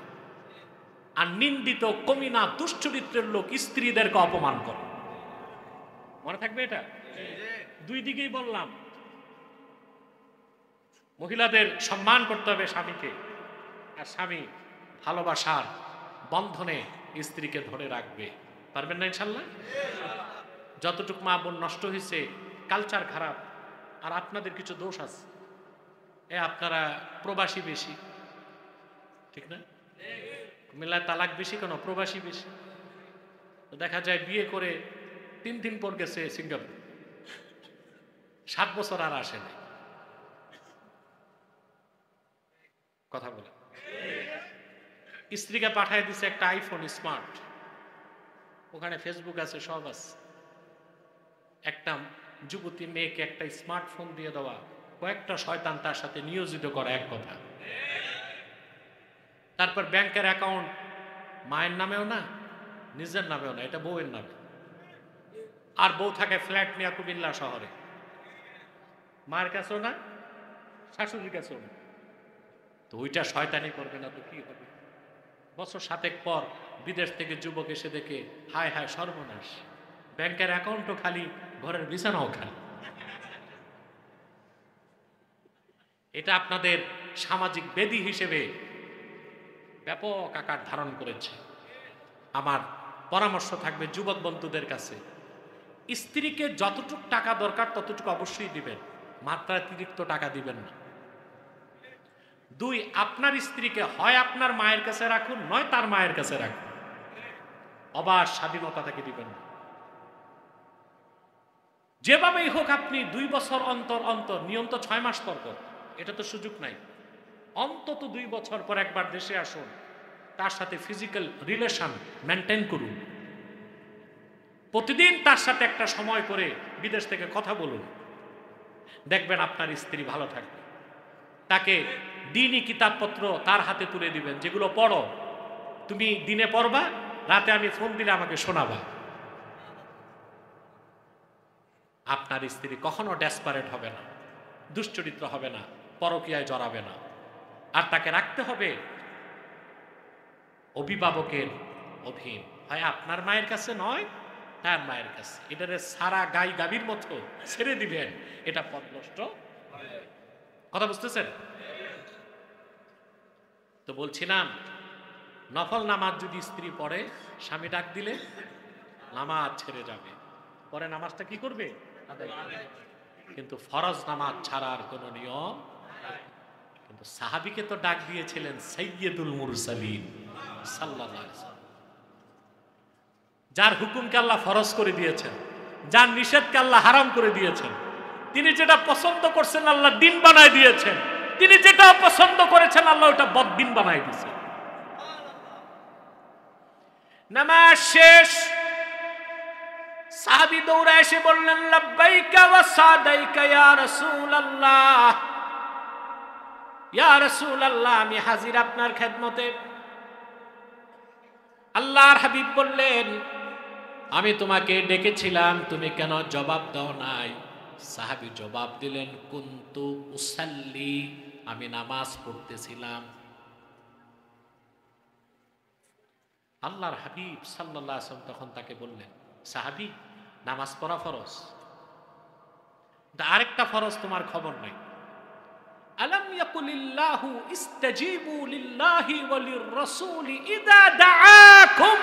আর নিন্দিত কমিনা দুশ্চরিত্রের লোক স্ত্রীদেরকে অপমান করে। মনে থাকবে এটা? দুই দিকেই বললাম। মহিলাদের সম্মান করতে হবে স্বামীকে, আর স্বামী ভালোবাসার বন্ধনে স্ত্রীকে ধরে রাখবে। পারবেন না ইনশাল্লাহ? যতটুকু মা বোন নষ্ট হয়েছে, কালচার খারাপ, আর আপনাদের কিছু দোষ আছে। আপনারা প্রবাসী বেশি, ঠিক না? কুমিল্লায় তালাক বেশি কেন? প্রবাসী বেশি। তো দেখা যায় বিয়ে করে 3 দিন পর গেছে সিঙ্গাপুর, 7 বছর আর আসে না। কথা বলে স্ত্রীকে পাঠায় দিছে একটা আইফোন স্মার্ট, ওখানে ফেসবুক আছে, সব আছে। একটা যুবতী মেয়েকে একটা স্মার্টফোন দিয়ে দেওয়া, কয়েকটা শয়তান তার সাথে নিয়োজিত করা, এক কথা। তারপর ব্যাংকের অ্যাকাউন্ট মায়ের নামেও না, নিজের নামেও না, এটা বউয়ের নামে। আর বউ থাকে ফ্ল্যাট নিয়ে কুমিল্লা শহরে, মায়ের কাছেও না, শাশুড়ির কাছেও না। তো ওইটা শয়তানি করবে না তো কি হবে? বছর 7 পর বিদেশ থেকে যুবক এসে দেখে, হায় হায় সর্বনাশ, ব্যাংকের অ্যাকাউন্টও খালি, ঘরের বিছানাও খালি। এটা আপনাদের সামাজিক বেদি হিসেবে ব্যাপক আকার ধারণ করেছে। আমার পরামর্শ থাকবে যুবক বন্ধুদের কাছে, স্ত্রীকে যতটুকু টাকা দরকার ততটুকু অবশ্যই দিবেন, মাত্রাতিরিক্ত টাকা দিবেন না। 2, আপনার স্ত্রীকে হয় আপনার মায়ের কাছে রাখুন, নয় তার মায়ের কাছে রাখুন। অবাধ স্বাধীনতা তাকে দিবেন না। যেভাবেই হোক আপনি 2 বছর অন্তর অন্তর, নিয়ম তো 6 মাস পর পর, এটা তো সুযোগ নাই, অন্তত 2 বছর পর একবার দেশে আসুন, তার সাথে ফিজিক্যাল রিলেশন মেনটেন করুন। প্রতিদিন তার সাথে একটা সময় করে বিদেশ থেকে কথা বলুন, দেখবেন আপনার স্ত্রী ভালো থাকবে। তাকে দিনই কিতাবপত্র তার হাতে তুলে দিবেন, যেগুলো পড়ো, তুমি দিনে পড়বা, রাতে আমি ফোন দিলে আমাকে শোনাবা। আপনার স্ত্রী কখনো ডেসপারেট হবে না, দুশ্চরিত্র হবে না, পরকীয়ায় জড়াবে না। আর তাকে রাখতে হবে অভিভাবকের অধীন, হয় আপনার মায়ের কাছে নয় তার মায়ের কাছে। এটারে সারা গাই গাভীর মতো ছেড়ে দিবেন, এটা পথভ্রষ্ট। কথা বুঝতেছেন তো? বলছিলাম, নফল নামাজ যদি স্ত্রী পড়ে, স্বামী ডাক দিলে নামাজ ছেড়ে যাবে, পরে নামাজটা কি করবে? আদায় করবে। কিন্তু ফরজ নামাজ ছাড়ার কোন নিয়ম। কিন্তু সাহাবীকে তো ডাক দিয়েছিলেন সাইয়্যিদুল মুরসালিন সাল্লাল্লাহু আলাইহি ওয়াসাল্লাম, যার হুকুমকে আল্লাহ ফরজ করে দিয়েছেন, যার নিষেধকে আল্লাহ হারাম করে দিয়েছেন। তিনি যেটা পছন্দ করছেন আল্লাহ দিন বানায় দিয়েছেন, তিনি যেটা পছন্দ করেছেন আল্লাহ ওটা বদ্দিন বানায় দিয়েছেন। নামাজ শেষ, সাহাবী দৌড়ে এসে বললেন, লাব্বাইকা ওয়া সাদাইকা ইয়া রাসূলুল্লাহ, ইয়া রাসূলুল্লাহ, আমি হাজির আপনার খেদমতে। আল্লাহর হাবিব বললেন, আমি তোমাকে ডেকেছিলাম, তুমি কেন জবাব দাও নাই? সাহাবী জবাব দিলেন, কুনতু উসাল্লি, আমি নামাজ পড়তেছিলাম। আল্লাহর হাবিব সাল্লাল্লাহু আলাইহি ওয়াসাল্লাম তখন তাকে বললেন, সাহাবী, নামাজ পড়া ফরজ, আরেকটা ফরজ তোমার খবর নাই। আলাম ইয়াকুলিল্লাহু ইস্তাজিবু লিল্লাহি ওয়া লির-রাসূলি ইযা দাআকুম,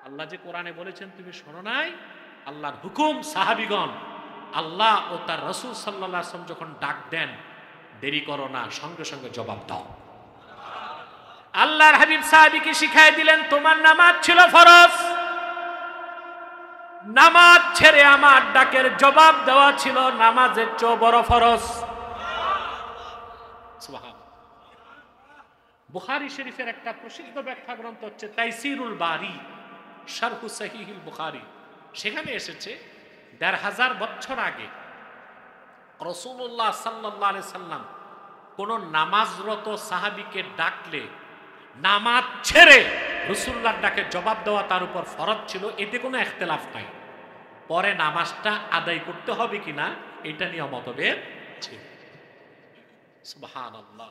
আল্লাহ যে কোরআনে বলেছেন তুমি শোনো নাই? আল্লাহর হুকুম, সাহাবীগণ, আল্লাহ ও তার রাসূল সাল্লাল্লাহু আলাইহি ওয়াসাল্লাম যখন ডাক দেন, দেরি করো না, সঙ্গে সঙ্গে জবাব দাও। আল্লাহর হাবিব সাহাবীকে শিখাই দিলেন, তোমার নামাজ ছিল ফরজ, নামাজ ছেড়ে আমার ডাকের জবাব দেওয়া ছিল নামাজের চেয়ে বড় ফরজ। সুবহানাল্লাহ। বুখারী শরীফের একটা প্রসিদ্ধ ব্যাখ্যা গ্রন্থ হচ্ছে তাইসিরুল বারী, শারহু সহিহুল বুখারী। সেখানে এসেছে ১৫০০ বছর আগে রাসূলুল্লাহ সাল্লাল্লাহু আলাইহি সাল্লাম কোন নামাজরত সাহাবীকে ডাকলে নামাজ ছেড়ে রাসূলুল্লাহর ডাকে জবাব দেওয়া তার উপর ফরজ ছিল, এতে কোনো ইখতিলাফ নাই। পরে নামাজটা আদায় করতে হবে কিনা এটা নিয়ে মতভেদ ছিল। সুবহানাল্লাহ।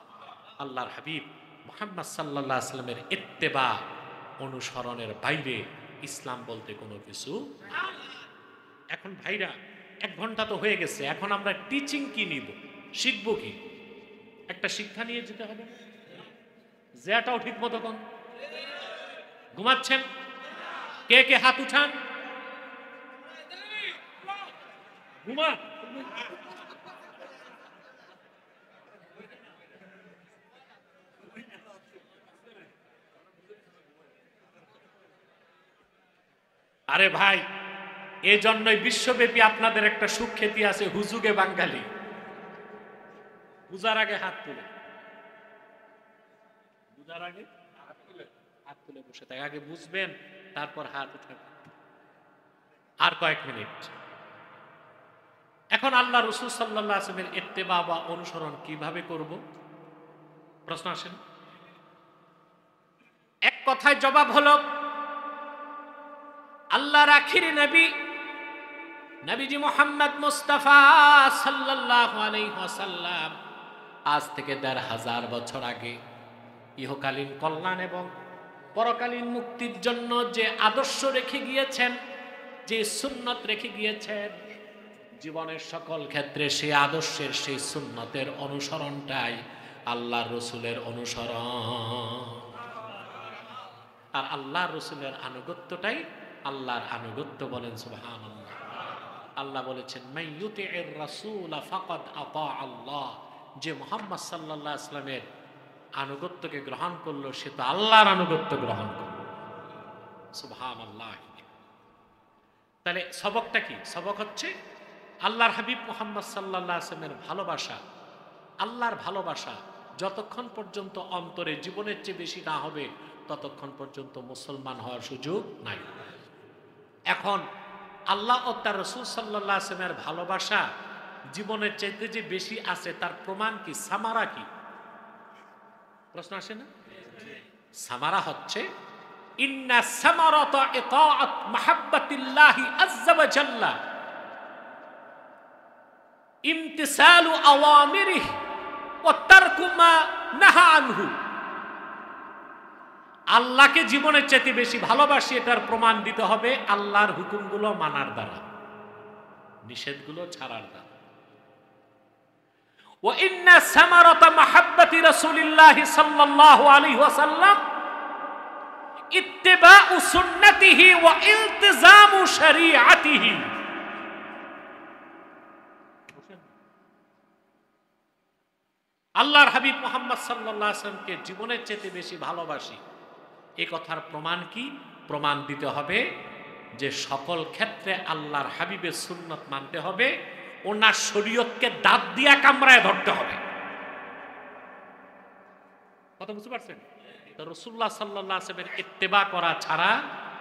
আল্লাহর হাবিব মুহাম্মদ সাল্লাল্লাহু আলাইহি সাল্লামের ইত্তেবা, অনুসরণের বাইরে ইসলাম বলতে কোনো কিছু। এখন ভাইরা 1 ঘন্টা তো হয়ে গেছে, এখন আমরা টিচিং কি নিব, শিখব কি? একটা শিক্ষা নিয়ে যেতে হবে। যেটাও ঠিক মতো কোন ঘুমাচ্ছেন? কে কে হাত উঠান? ঘুমা। আরে ভাই, এই জন্যই বিশ্বব্যাপী আপনাদের একটা সুখ্যাতি আছে, হুজুগে বাঙালি। পূজার আগে হাত তুলে, পূজার আগে হাত তুলে বসে থাকে, আগে বুঝবেন তারপর হাত উঠাবেন। আর কয়েক মিনিট। এখন আল্লাহ রাসূল সাল্লাল্লাহু আলাইহি ওয়াসাল্লামের ইত্তেবা বা অনুসরণ কিভাবে করব? প্রশ্ন আসেন। এক কথায় জবাব হলো, আল্লাহর আখিরি নবী নবীজি মুহাম্মদ মুস্তাফা সাল্লাল্লাহু আলাইহি ওয়াসাল্লাম আজ থেকে ১৫০০ বছর আগে ইহকালীন কল্যাণ এবং পরকালীন মুক্তির জন্য যে আদর্শ রেখে গিয়েছেন, যে সুন্নত রেখে গিয়েছেন, জীবনের সকল ক্ষেত্রে সেই আদর্শের সেই সুন্নতের অনুসরণটাই আল্লাহর রসুলের অনুসরণ, আর আল্লাহর রসুলের আনুগত্যটাই আল্লাহর আনুগত্য। বলেন সুবহানাল্লাহ। আল্লাহ বলেছেন মান ইউতিইর রাসূল ফাকাদ আতা আল্লাহ, যে মুহাম্মদ সাল্লাল্লাহু আলাইহি ওয়াসাল্লামের আনুগত্যকে গ্রহণ করলো সে তো আল্লাহর আনুগত্য গ্রহণ করলো। সুবহানাল্লাহ। তাহলে সবকটা কি? সবক হচ্ছে আল্লাহর হাবিব মুহাম্মদ সাল্লাল্লাহু আলাইহি ওয়াসাল্লামের ভালোবাসা। আল্লাহর ভালোবাসা যতক্ষণ পর্যন্ত অন্তরে জীবনের চেয়ে বেশি না হবে ততক্ষণ পর্যন্ত মুসলমান হওয়ার সুযোগ নাই। এখন আল্লাহ ও তার রাসূল সাল্লাল্লাহু আলাইহি ওয়াসাল্লামের ভালোবাসা জীবনের চাইতে যে বেশি আছে তার প্রমাণ কি? সামারা কি? প্রশ্ন আসে না? সামারা হচ্ছে ইন্না সামারাতা ইতাআত মাহাব্বাতিল্লাহি আযজা ওয়া জাল্লা ইমতিসালু আওয়ামিরিহি ওয়া তারকু মা নাহা আনহু। আল্লাহকে জীবনের চাইতে বেশি ভালোবাসি এটার প্রমাণ দিতে হবে আল্লাহর হুকুমগুলো মানার দ্বারা, নিষেধগুলো ছাড়ার দ্বারা। ওয়া ইন্না সামারাতা মাহাব্বাতি রাসূলিল্লাহি সাল্লাল্লাহু আলাইহি ওয়াসাল্লাম ইত্তিবাউ সুন্নতিহি ওয়া ইলতিজামু শরীআতিহি। আল্লাহর হাবিব মুহাম্মদ সাল্লাল্লাহু আলাইহি ওয়াসাল্লামকে জীবনের চেয়ে বেশি ভালোবাসি এই কথার প্রমাণ কি? প্রমাণ দিতে হবে যে সকল ক্ষেত্রে আল্লাহর হাবিবের সুন্নত মানতে হবে, ওনার শরীয়তকে দাঁত দিয়া কামড়ায় ধরতে হবে। কথা বুঝতে পারছেন? তো রাসূলুল্লাহ সাল্লাল্লাহু আলাইহি ওয়াসাল্লামের ইত্তেবা করা ছাড়া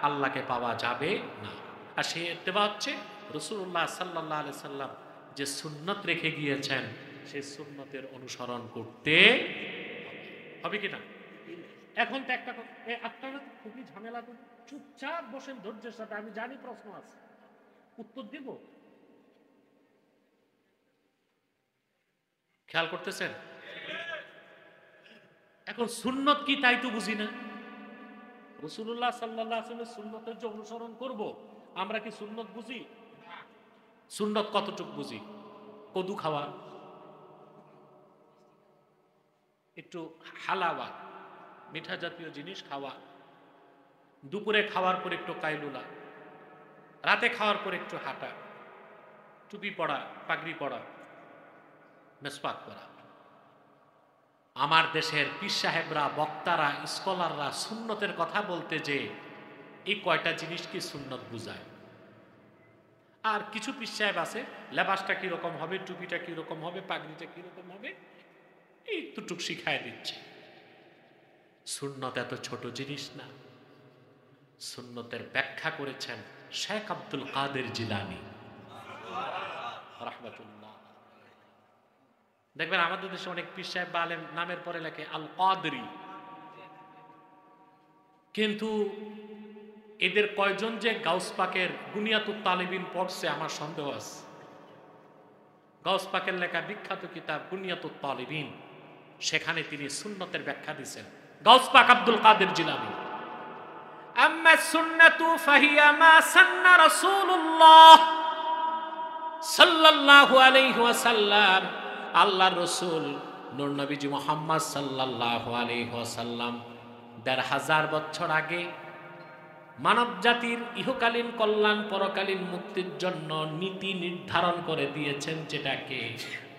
আল্লাহকে পাওয়া যাবে না। আর সেই ইত্তেবা হচ্ছে রাসূলুল্লাহ সাল্লাল্লাহু আলাইহি ওয়াসাল্লাম যে সুন্নত রেখে গিয়েছেন সেই সুন্নতের অনুসরণ করতে হবে কিনা? এখন তো একটা আপনারা খুবই ঝামেলা, চুপচাপ বসেন ধৈর্যের সাথে। আমি জানি প্রশ্ন আছে, উত্তর দিব, খেয়াল করতেছেন? এখন সুন্নত কি তাই তো বুঝি না। রাসূলুল্লাহ সাল্লাল্লাহু আলাইহি ওয়াসাল্লামের সুন্নতের যে অনুসরণ করব, আমরা কি সুন্নত বুঝি? সুন্নত কতটুকু বুঝি? কদু খাওয়া, একটু হালাওয়া মিঠা জাতীয় জিনিস খাওয়া, দুপুরে খাওয়ার পর একটু কাইলুলা, রাতে খাওয়ার পর একটু হাঁটা, টুপি পড়া, পাগড়ি পড়া, মেসওয়াক করা। আমার দেশের পীর সাহেবরা, বক্তারা, স্কলাররা সুন্নতের কথা বলতে যে এই কয়টা জিনিস কি সুন্নত বুঝায়। আর কিছু পীর সাহেব আছে লেবাসটা কিরকম হবে, টুপিটা কিরকম হবে, পাগড়িটা কিরকম হবে, এই দুটুক শিখায় দিচ্ছে। সুন্নত এত ছোট জিনিস না। সুন্নতের ব্যাখ্যা করেছেন শেখ আব্দুল কাদের জিলানী রাহমাতুল্লাহ। দেখবেন আমাদের দেশে অনেক পীর সাহেব বা আলেম নামের পরে লেখে আল কাদরি, কিন্তু এদের কয়জন যে গাউস পাকের বুনিয়াতুত তালিবিন পড়ছে আমার সন্দেহ আছে। গাউস পাকের লেখা বিখ্যাত কিতাব বুনিয়াতুত তালিবিন, সেখানে তিনি সুন্নতের ব্যাখ্যা দিয়েছেন। গাউস পাক আব্দুল কাদের জিলানী, আম্মা সুন্নাতু ফাহিয়া মা সান্না রাসূলুল্লাহ সাল্লাল্লাহু আলাইহি ওয়াসাল্লাম। আল্লাহর রাসূল নূর নবীজি মুহাম্মদ সাল্লাল্লাহু আলাইহি ওয়াসাল্লাম ১৫০০ বছর আগে মানব জাতির ইহকালীন কল্যাণ পরকালীন মুক্তির জন্য নীতি নির্ধারণ করে দিয়েছেন, যেটাকে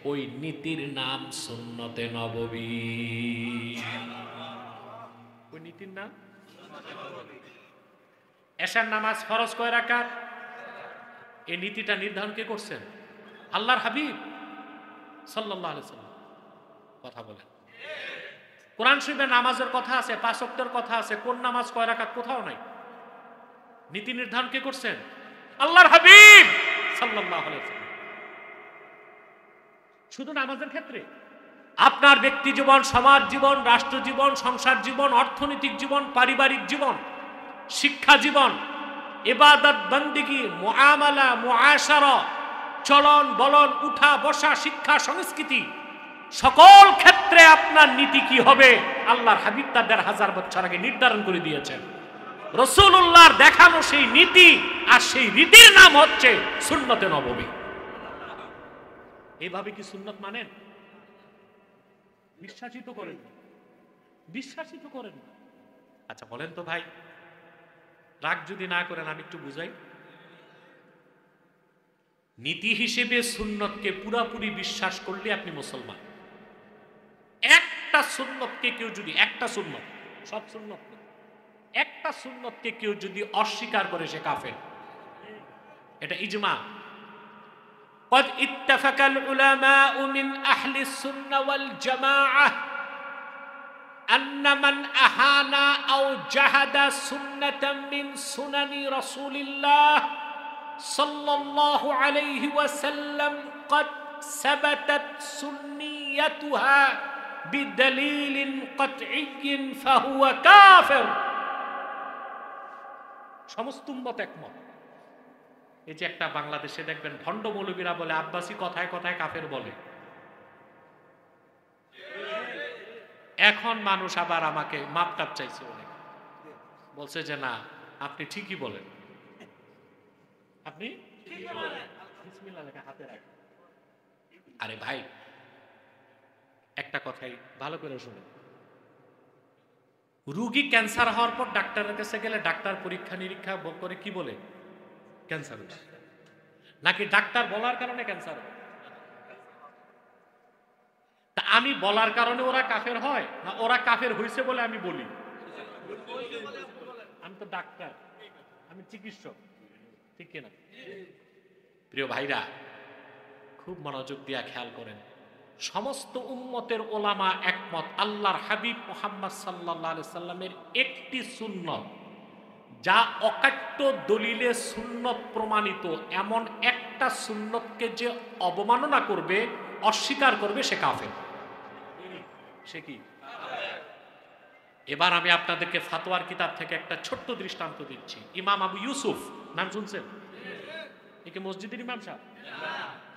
ওই নীতির নাম সুন্নতে নববী। ওই নীতির নাম এশার নামাজ ফরজ কয় রাকাত, এই নীতিটা নির্ধারণ কে করছেন? আল্লাহর হাবিব সাল্লাল্লাহু আলাইহি ওয়াসাল্লাম। কথা বলেন। কোরআন শরীফে নামাজের কথা আছে, ৫ ওয়াক্তের কথা আছে, কোন নামাজ কয় রাকাত কোথাও নাই। নীতি নির্ধারণ কে করছেন? আল্লাহর হাবিব সাল্লাল্লাহু আলাইহি ওয়াসাল্লাম। শুধু নামাজের ক্ষেত্রে আপনার ব্যক্তি জীবন, সমাজ জীবন, রাষ্ট্র জীবন, সংসার জীবন, অর্থনৈতিক জীবন, পারিবারিক জীবন, শিক্ষা জীবন, ইবাদত বন্দেগী, মুআমালা, মুআশারা, চলন বলন, উঠা বসা, শিক্ষা সংস্কৃতি, সকল ক্ষেত্রে আপনার নীতি কি হবে আল্লাহর হাবিব তার ১৫০০ বছর আগে নির্ধারণ করে দিয়েছেন। রাসূলুল্লাহর দেখানো সেই নীতি আর সেই রীতির নাম হচ্ছে সুন্নতে নববী। এইভাবে কি সুন্নত মানেন? বিশ্বাসিত করেন না, বিশ্বাসিত করেন না। আচ্ছা বলেন তো ভাই, রাগ যদি না করেন আমি একটু বুঝাই। নীতি হিসেবে সুন্নতকে পুরাপুরি বিশ্বাস করলে আপনি মুসলমান। একটা সুন্নতকে কেউ যদি, একটা সুন্নত, সব সুন্নত না, একটা সুন্নতকে কেউ যদি অস্বীকার করে সে কাফের। এটা ইজমা। قد اتفق العلماء من أهل السنة والجماعة أن من أهان أو جحد سنة من سنن رسول الله صلى الله عليه وسلم قد ثبتت سنيتها بدليل قطعي فهو كافر। সমস্ত উম্মত একমত। এই যে একটা বাংলাদেশে দেখবেন ভণ্ড মৌলবীরা বলে আব্বাসী কথায় কথায় কাফের বলে। এখন মানুষ আবার আমাকে মাপটাপ চাইছে, অনেক বলছে যে না আপনি ঠিকই বলেন, আপনি বিসমিল্লাহ লেখা হাতে রাখেন। আরে ভাই একটা কথাই ভালো করে শুনুন, রোগী ক্যান্সার হওয়ার পর ডাক্তারের কাছে গেলে ডাক্তার পরীক্ষা নিরীক্ষা করে কি বলে? ক্যান্সার হয়েছে। নাকি ডাক্তার বলার কারণে ক্যান্সার হয়? তা আমি বলার কারণে ওরা কাফের হয় না ওরা কাফের হয়েছে বলে আমি বলি? আমি তো ডাক্তার, আমি চিকিৎসক, ঠিক কিনা? প্রিয় ভাইরা খুব মনোযোগ দিয়া খেয়াল করেন, সমস্ত উম্মতের ওলামা একমত আল্লাহর হাবিব মুহাম্মদ সাল্লাল্লাহু আলাইহি সাল্লামের একটি সুন্নত যা অকাট্য দলিলে সুন্নত প্রমাণিত, এমন একটা সুন্নতকে যে অবমাননা করবে, অস্বীকার করবে, সে কাফের। সে কি? এবার আমি আপনাদেরকে ফাতোয়ার কিতাব থেকে একটা ছোট্ট দৃষ্টান্ত দিচ্ছি। ইমাম আবু ইউসুফ নাম শুনছেন? একে মসজিদের ইমাম সাহেব,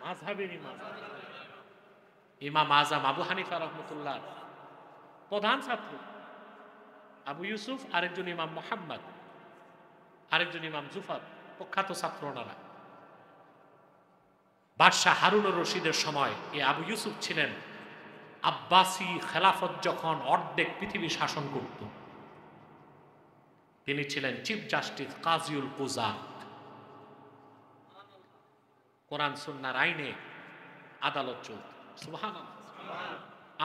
মাযহাবের ইমাম, ইমাম আযম আবু হানিফা রাহমাতুল্লাহ প্রধান ছাত্র। আবু ইউসুফ, আরেকজন ইমাম মুহাম্মদ, আরেকজন ইমাম জুফর, প্রখ্যাত ছাত্র ওনারা। বাদশাহ হারুনুর রশিদের সময় এই আবু ইউসুফ ছিলেন আব্বাসী খেলাফত যখন অর্ধেক পৃথিবী শাসন করত, তিনি ছিলেন চিফ জাস্টিস কাজীউল কুযাত। কোরআন সুন্নাহর আইনে আদালত চলত। সুবহানাল্লাহ।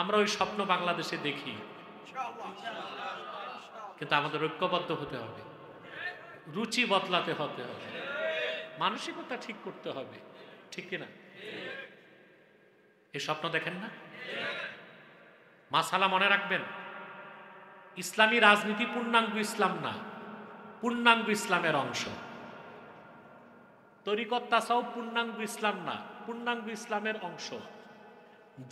আমরা ওই স্বপ্ন বাংলাদেশে দেখি, কিন্তু আমাদের ঐক্যবদ্ধ হতে হবে, রুচি বদলাতে হতে হবে, মানসিকতা ঠিক করতে হবে, ঠিক কিনা? এই স্বপ্ন দেখেন না? মাসালা মনে রাখবেন, ইসলামী রাজনীতি পূর্ণাঙ্গ ইসলাম না, পূর্ণাঙ্গ ইসলামের অংশ। তরিকত তাসাউফ পূর্ণাঙ্গ ইসলাম না, পূর্ণাঙ্গ ইসলামের অংশ।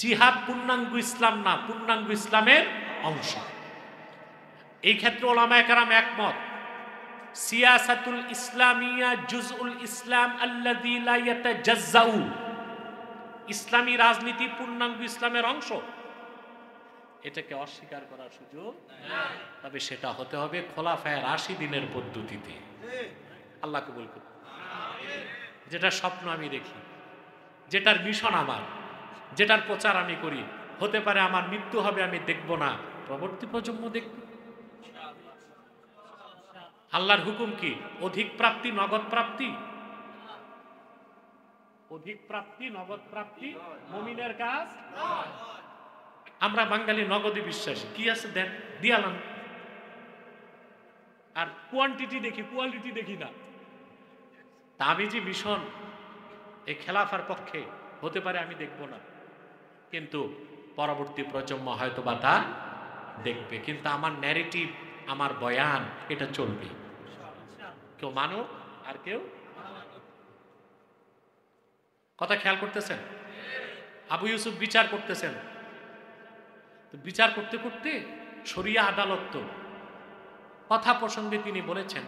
জিহাদ পূর্ণাঙ্গ ইসলাম না, পূর্ণাঙ্গ ইসলামের অংশ। এই ক্ষেত্রে ওলামায়ে কেরাম একমত, সিয়াসাতুল ইসলামিয়া জুজউল ইসলাম আল্লাযী লা ইয়াতাজাজ্জাউ। ইসলামী রাজনীতি পূর্ণাঙ্গ ইসলামের অংশ, এটাকে অস্বীকার করার সুযোগ নাই। তবে সেটা হতে হবে খোলাফায়ে রাশিদিনের পদ্ধতিতে। আল্লাহ কবুল করুন। যেটা স্বপ্ন আমি দেখি, যেটার মিশন আমার, যেটার প্রচার আমি করি, হতে পারে আমার মৃত্যু হবে আমি দেখব না, পরবর্তী প্রজন্ম দেখবে। আল্লাহর হুকুম কি? অধিক প্রাপ্তি, নগদ প্রাপ্তি। অধিক প্রাপ্তি, নগদ প্রাপ্তি মুমিনের কাজ। আমরা বাঙালি নগদে বিশ্বাসী, কি আছে দেন, দিয়ালাম। আর কোয়ান্টিটি দেখি, কোয়ালিটি দেখি না। তা আমি যে মিশন এই খেলাফার পক্ষে, হতে পারে আমি দেখব না, কিন্তু পরবর্তী প্রজন্ম হয়তো বা তা দেখবে। কিন্তু আমার ন্যারেটিভ, আমার বয়ান, এটা চলবে। কেউ মানো আর কেউ। কথা খেয়াল করতেছেন? আবু ইউসুফ বিচার করতেছেন, তো বিচার করতে করতে শরিয়া আদালত তো কথা প্রসঙ্গে তিনি বলেছেন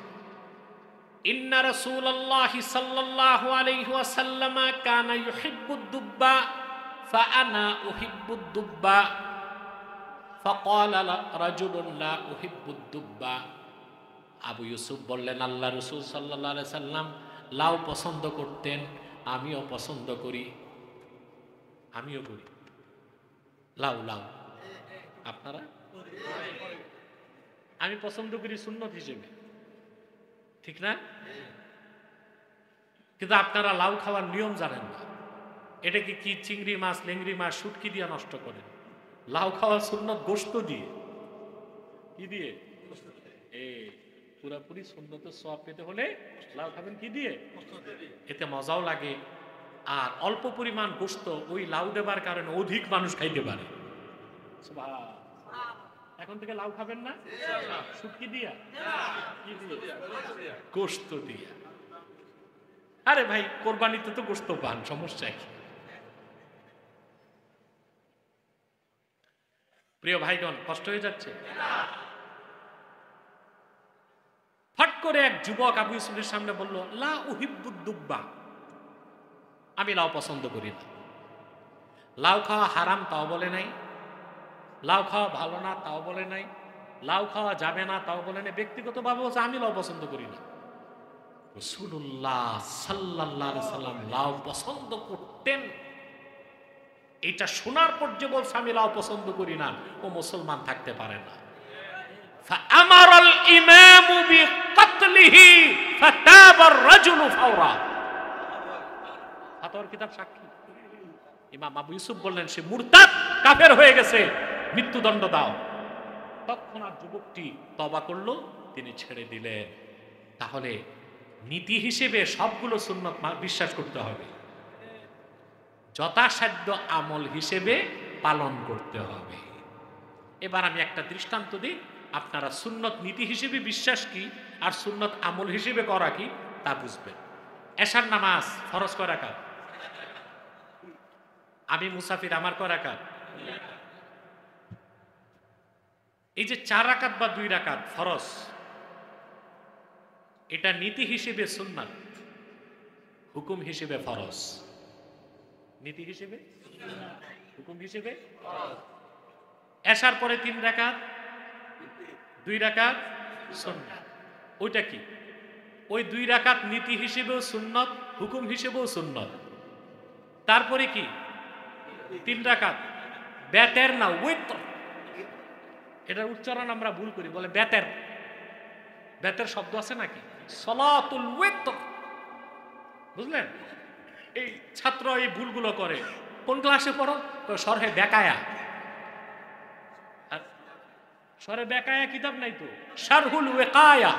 ইন্না রাসূলুল্লাহি সাল্লাল্লাহু আলাইহি ওয়াসাল্লাম কানা ইউহিব্বুদ দুব্বা ফাআনা উহিব্বুদ দুব্বা ফাকালা রাজুলুন লা উহিব্বুদ দুব্বা। আবু ইউসুফ বললেন, আল্লাহ রাসূল সাল্লাল্লাহু আলাইহি সাল্লাম লাউ পছন্দ করতেন, আমিও পছন্দ করি, আমিও করি লাউ। লাউ আপনারা? আমি পছন্দ করি সুন্নত হিসেবে, ঠিক না? কিন্তু আপনারা লাউ খাওয়ার নিয়ম জানেন না। এটা কি চিংড়ি মাছ, লেংড়ি মাছ, শুটকি দিয়ে নষ্ট করেন? লাউ খাওয়ার সুন্নত গোশত দিয়ে। কি দিয়ে? পুরাপুরি সুন্নতের সওয়াব পেতে হলে লাউ খাবেন কি দিয়ে? এতে মজাও লাগে, আর অল্প পরিমাণ গোশত ওই লাউ দেবার কারণে অধিক মানুষ খাইতে পারে। এখন থেকে লাউ খাবেন না? শুটকি দিয়া? কি দিয়ে? গোশত দিয়া। আরে ভাই, কোরবানিতে তো গোশত পান, সমস্যা কি? প্রিয় ভাইগণ, কষ্ট হয়ে যাচ্ছে? ফট করে এক যুবক আবু ইউসুফের সামনে বলল, লা উহিব্বুদ দুব্বা, আমি লাউ পছন্দ করি না। লাউ খাওয়া হারাম তাও বলে নাই, লাউ খাওয়া ভালো না তাও বলে নাই, লাউ খাওয়া যাবে না তাও বলে নাই, ব্যক্তিগতভাবে বলছে আমি লাউ পছন্দ করি না। রাসূলুল্লাহ সাল্লাল্লাহু আলাইহি সাল্লাম লাউ পছন্দ করতেন, এটা শোনার পর যে বলছে আমি লাউ পছন্দ করি না, ও মুসলমান থাকতে পারে না। ফাআমারাল ইমামু বিকাতলিহি ফাতাবার রাজুলু ফাওরা। ফাতোয়ার কিতাব সাক্ষী। ইমাম আবু ইউসুফ বললেন, সে মুরতাদ, কাফের হয়ে গেছে, মৃত্যুদণ্ড দাও। তৎক্ষণাৎ যুবকটি তওবা করলো, তিনি ছেড়ে দিলেন। তাহলে নীতি হিসেবে সবগুলো সুন্নত বিশ্বাস করতে হবে, যথাসাধ্য আমল হিসেবে পালন করতে হবে। এবার আমি একটা দৃষ্টান্ত দিই, আপনারা সুন্নত নীতি হিসেবে বিশ্বাস কি আর সুন্নত আমল হিসেবে করা কি তা বুঝবেন। এশার নামাজ ফরজ কয় রাকাত? আমি মুসাফির, আমার কয় রাকাত? এই যে 4 রাকাত বা 2 রাকাত ফরজ, এটা নীতি হিসেবে সুন্নাত, হুকুম হিসেবে ফরজ। নীতি হিসেবে, হুকুম হিসেবে এশার পরে 3 রাকাত, 2 রাকাত সুন্নাত। ওইটা কি? ওই 2 রাকাত নীতি হিসেবেও সুন্নত, হুকুম হিসেবেও সুন্নত। তারপরে কি? 3 রাকাত বেতের না উইতর। এটার উচ্চারণ আমরা ভুল করি, বলে বেতের। বেতের শব্দ আছে নাকি? সলাতুল উইতর, বুঝলেন? এই ছাত্র এই ভুলগুলো করে। কোন ক্লাসে পড়ো? শরহে বেকায়া। শরহে বেকায়া কিতাব নাই তো, শারহুল ওয়াকায়া।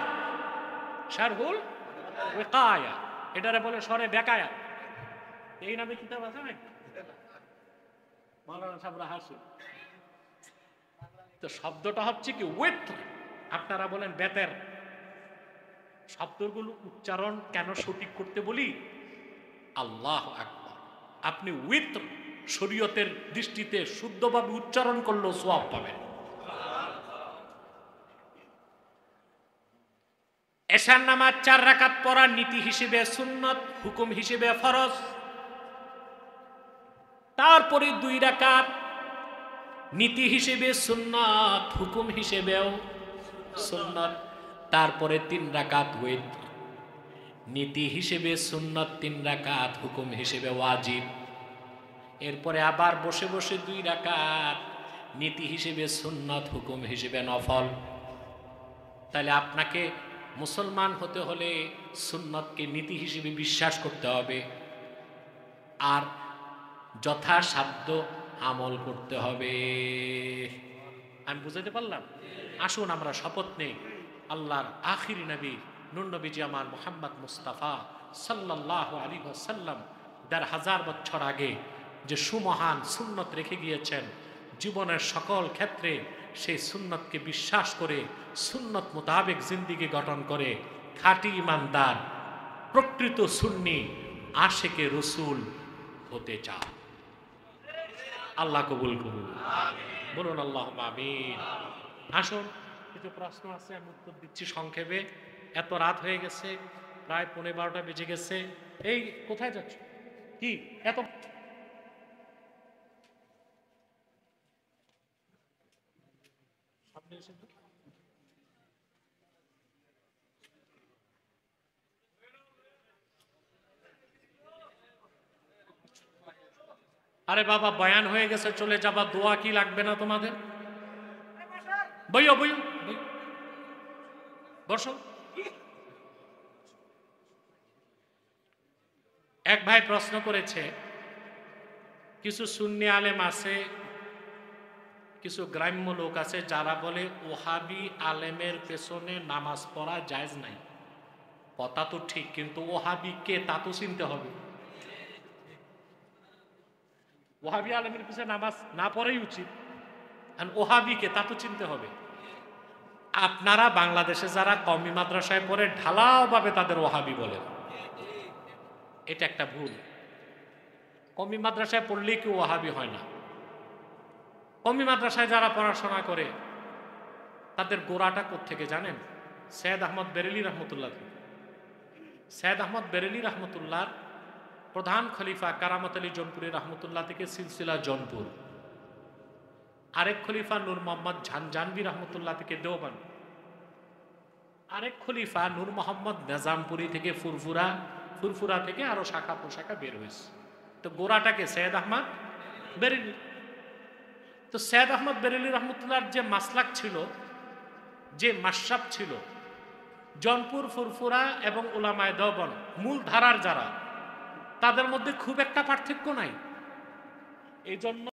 শারহুল ওয়াকায়া, এটারে বলে শরহে বেকায়া। এই নামে কিতাব আছে নাকি? মাওলানা সাহেবরা হাসে তো। শব্দটা হচ্ছে কি ওয়েত, আপনারা বলেন বেতের। শব্দগুলো উচ্চারণ কেন সঠিক করতে বলি? আল্লাহু আকবার। আপনি উইথ শরীয়তের দৃষ্টিতে শুদ্ধভাবে উচ্চারণ করলেও সওয়াব পাবেন। এশার নামাজ 4 রাকাত পড়া নীতি হিসেবে সুন্নত, হুকুম হিসেবে ফরজ। তারপরে 2 রাকাত নীতি হিসেবে সুন্নত, হুকুম হিসেবেও সুন্নত। তারপরে 3 রাকাত উইতর, নীতি হিসেবে সুন্নত 3 রাকাত, হুকুম হিসেবে ওয়াজিব। এরপরে আবার বসে বসে 2 রাকাত, নীতি হিসেবে সুন্নত, হুকুম হিসেবে নফল। তাহলে আপনাকে মুসলমান হতে হলে সুন্নতকে নীতি হিসেবে বিশ্বাস করতে হবে, আর যথাসাধ্য আমল করতে হবে। আমি বুঝাতে পারলাম? আসুন আমরা শপথ নেই, আল্লাহর আখিরি নবী নূর নবীজি আমার মুহাম্মদ মুস্তাফা সাল্লাল্লাহু আলাইহি ওয়াসাল্লাম ১৫০০ বছর আগে যে সুমহান সুন্নত রেখে গিয়েছেন, জীবনের সকল ক্ষেত্রে সেই সুন্নতকে বিশ্বাস করে সুন্নত মোতাবেক জিন্দিগি গঠন করে খাঁটি ইমানদার প্রকৃত সুন্নি আশেকে রসুল হতে চাও। আল্লাহ কবুল করুন, বলুন আল্লাহুম্মা আমিন। আসুন, কিছু প্রশ্ন আছে, আমি উত্তর দিচ্ছি সংক্ষেপে। এত রাত হয়ে গেছে, প্রায় 12:15 বেজে গেছে। এই কোথায় যাচ্ছ? কি এত সামনে এসে তো? আরে বাবা, বয়ান হয়ে গেছে, চলে যাবা, দোয়া কি লাগবে না তোমাদের? বইও বইও বইও, বসো। এক ভাই প্রশ্ন করেছে, কিছু সুন্নি আলেম আছে, কিছু গ্রাম্য লোক আছে যারা বলে ওহাবি আলেমের পেছনে নামাজ পড়া জায়েজ নাই। কথা তো ঠিক, কিন্তু ওহাবি কে তা তো চিনতে হবে। ওহাবি আলেমের পিছনে নামাজ না পড়াই উচিত, আর ওহাবি কে তা তো চিনতে হবে। আপনারা বাংলাদেশে যারা কওমি মাদ্রাসায় পড়ে ঢালাও ভাবে তাদের ওহাবি বলেন, এটা একটা ভুল। কওমি মাদ্রাসায় পড়লেই কেউ ওহাবি হয় না। কওমি মাদ্রাসায় যারা পড়াশোনা করে তাদের গোড়াটা কোত্থেকে জানেন? সৈয়দ আহমদ বেরেলি রহমতুল্লাহ। সৈয়দ আহমদ বেরেলি রহমতুল্লাহ প্রধান খলিফা কারামত আলী জৌনপুরি রহমতুল্লাহ থেকে সিলসিলা জৌনপুর। আরেক খলিফা নূর মোহাম্মদ ঝানজানবি রহমতুল্লাহ থেকে দেওবন্দ। আরেক খলিফা নূর মোহাম্মদ নিজামপুরি থেকে ফুরফুরা, ফুরফুরা থেকে আরো শাখা প্রশাখা বের হয়েছে। তো গোড়াটাকে সৈয়দ আহমদ বেরেলি। তো সৈয়দ আহমদ বেরেলি রহমতুল্লাহর যে মাসলাক ছিল, যে মাশরাব ছিল, জৌনপুর, ফুরফুরা এবং উলামায়ে দেওবন্দ মূল ধারার যারা, তাদের মধ্যে খুব একটা পার্থক্য নাই। এই জন্য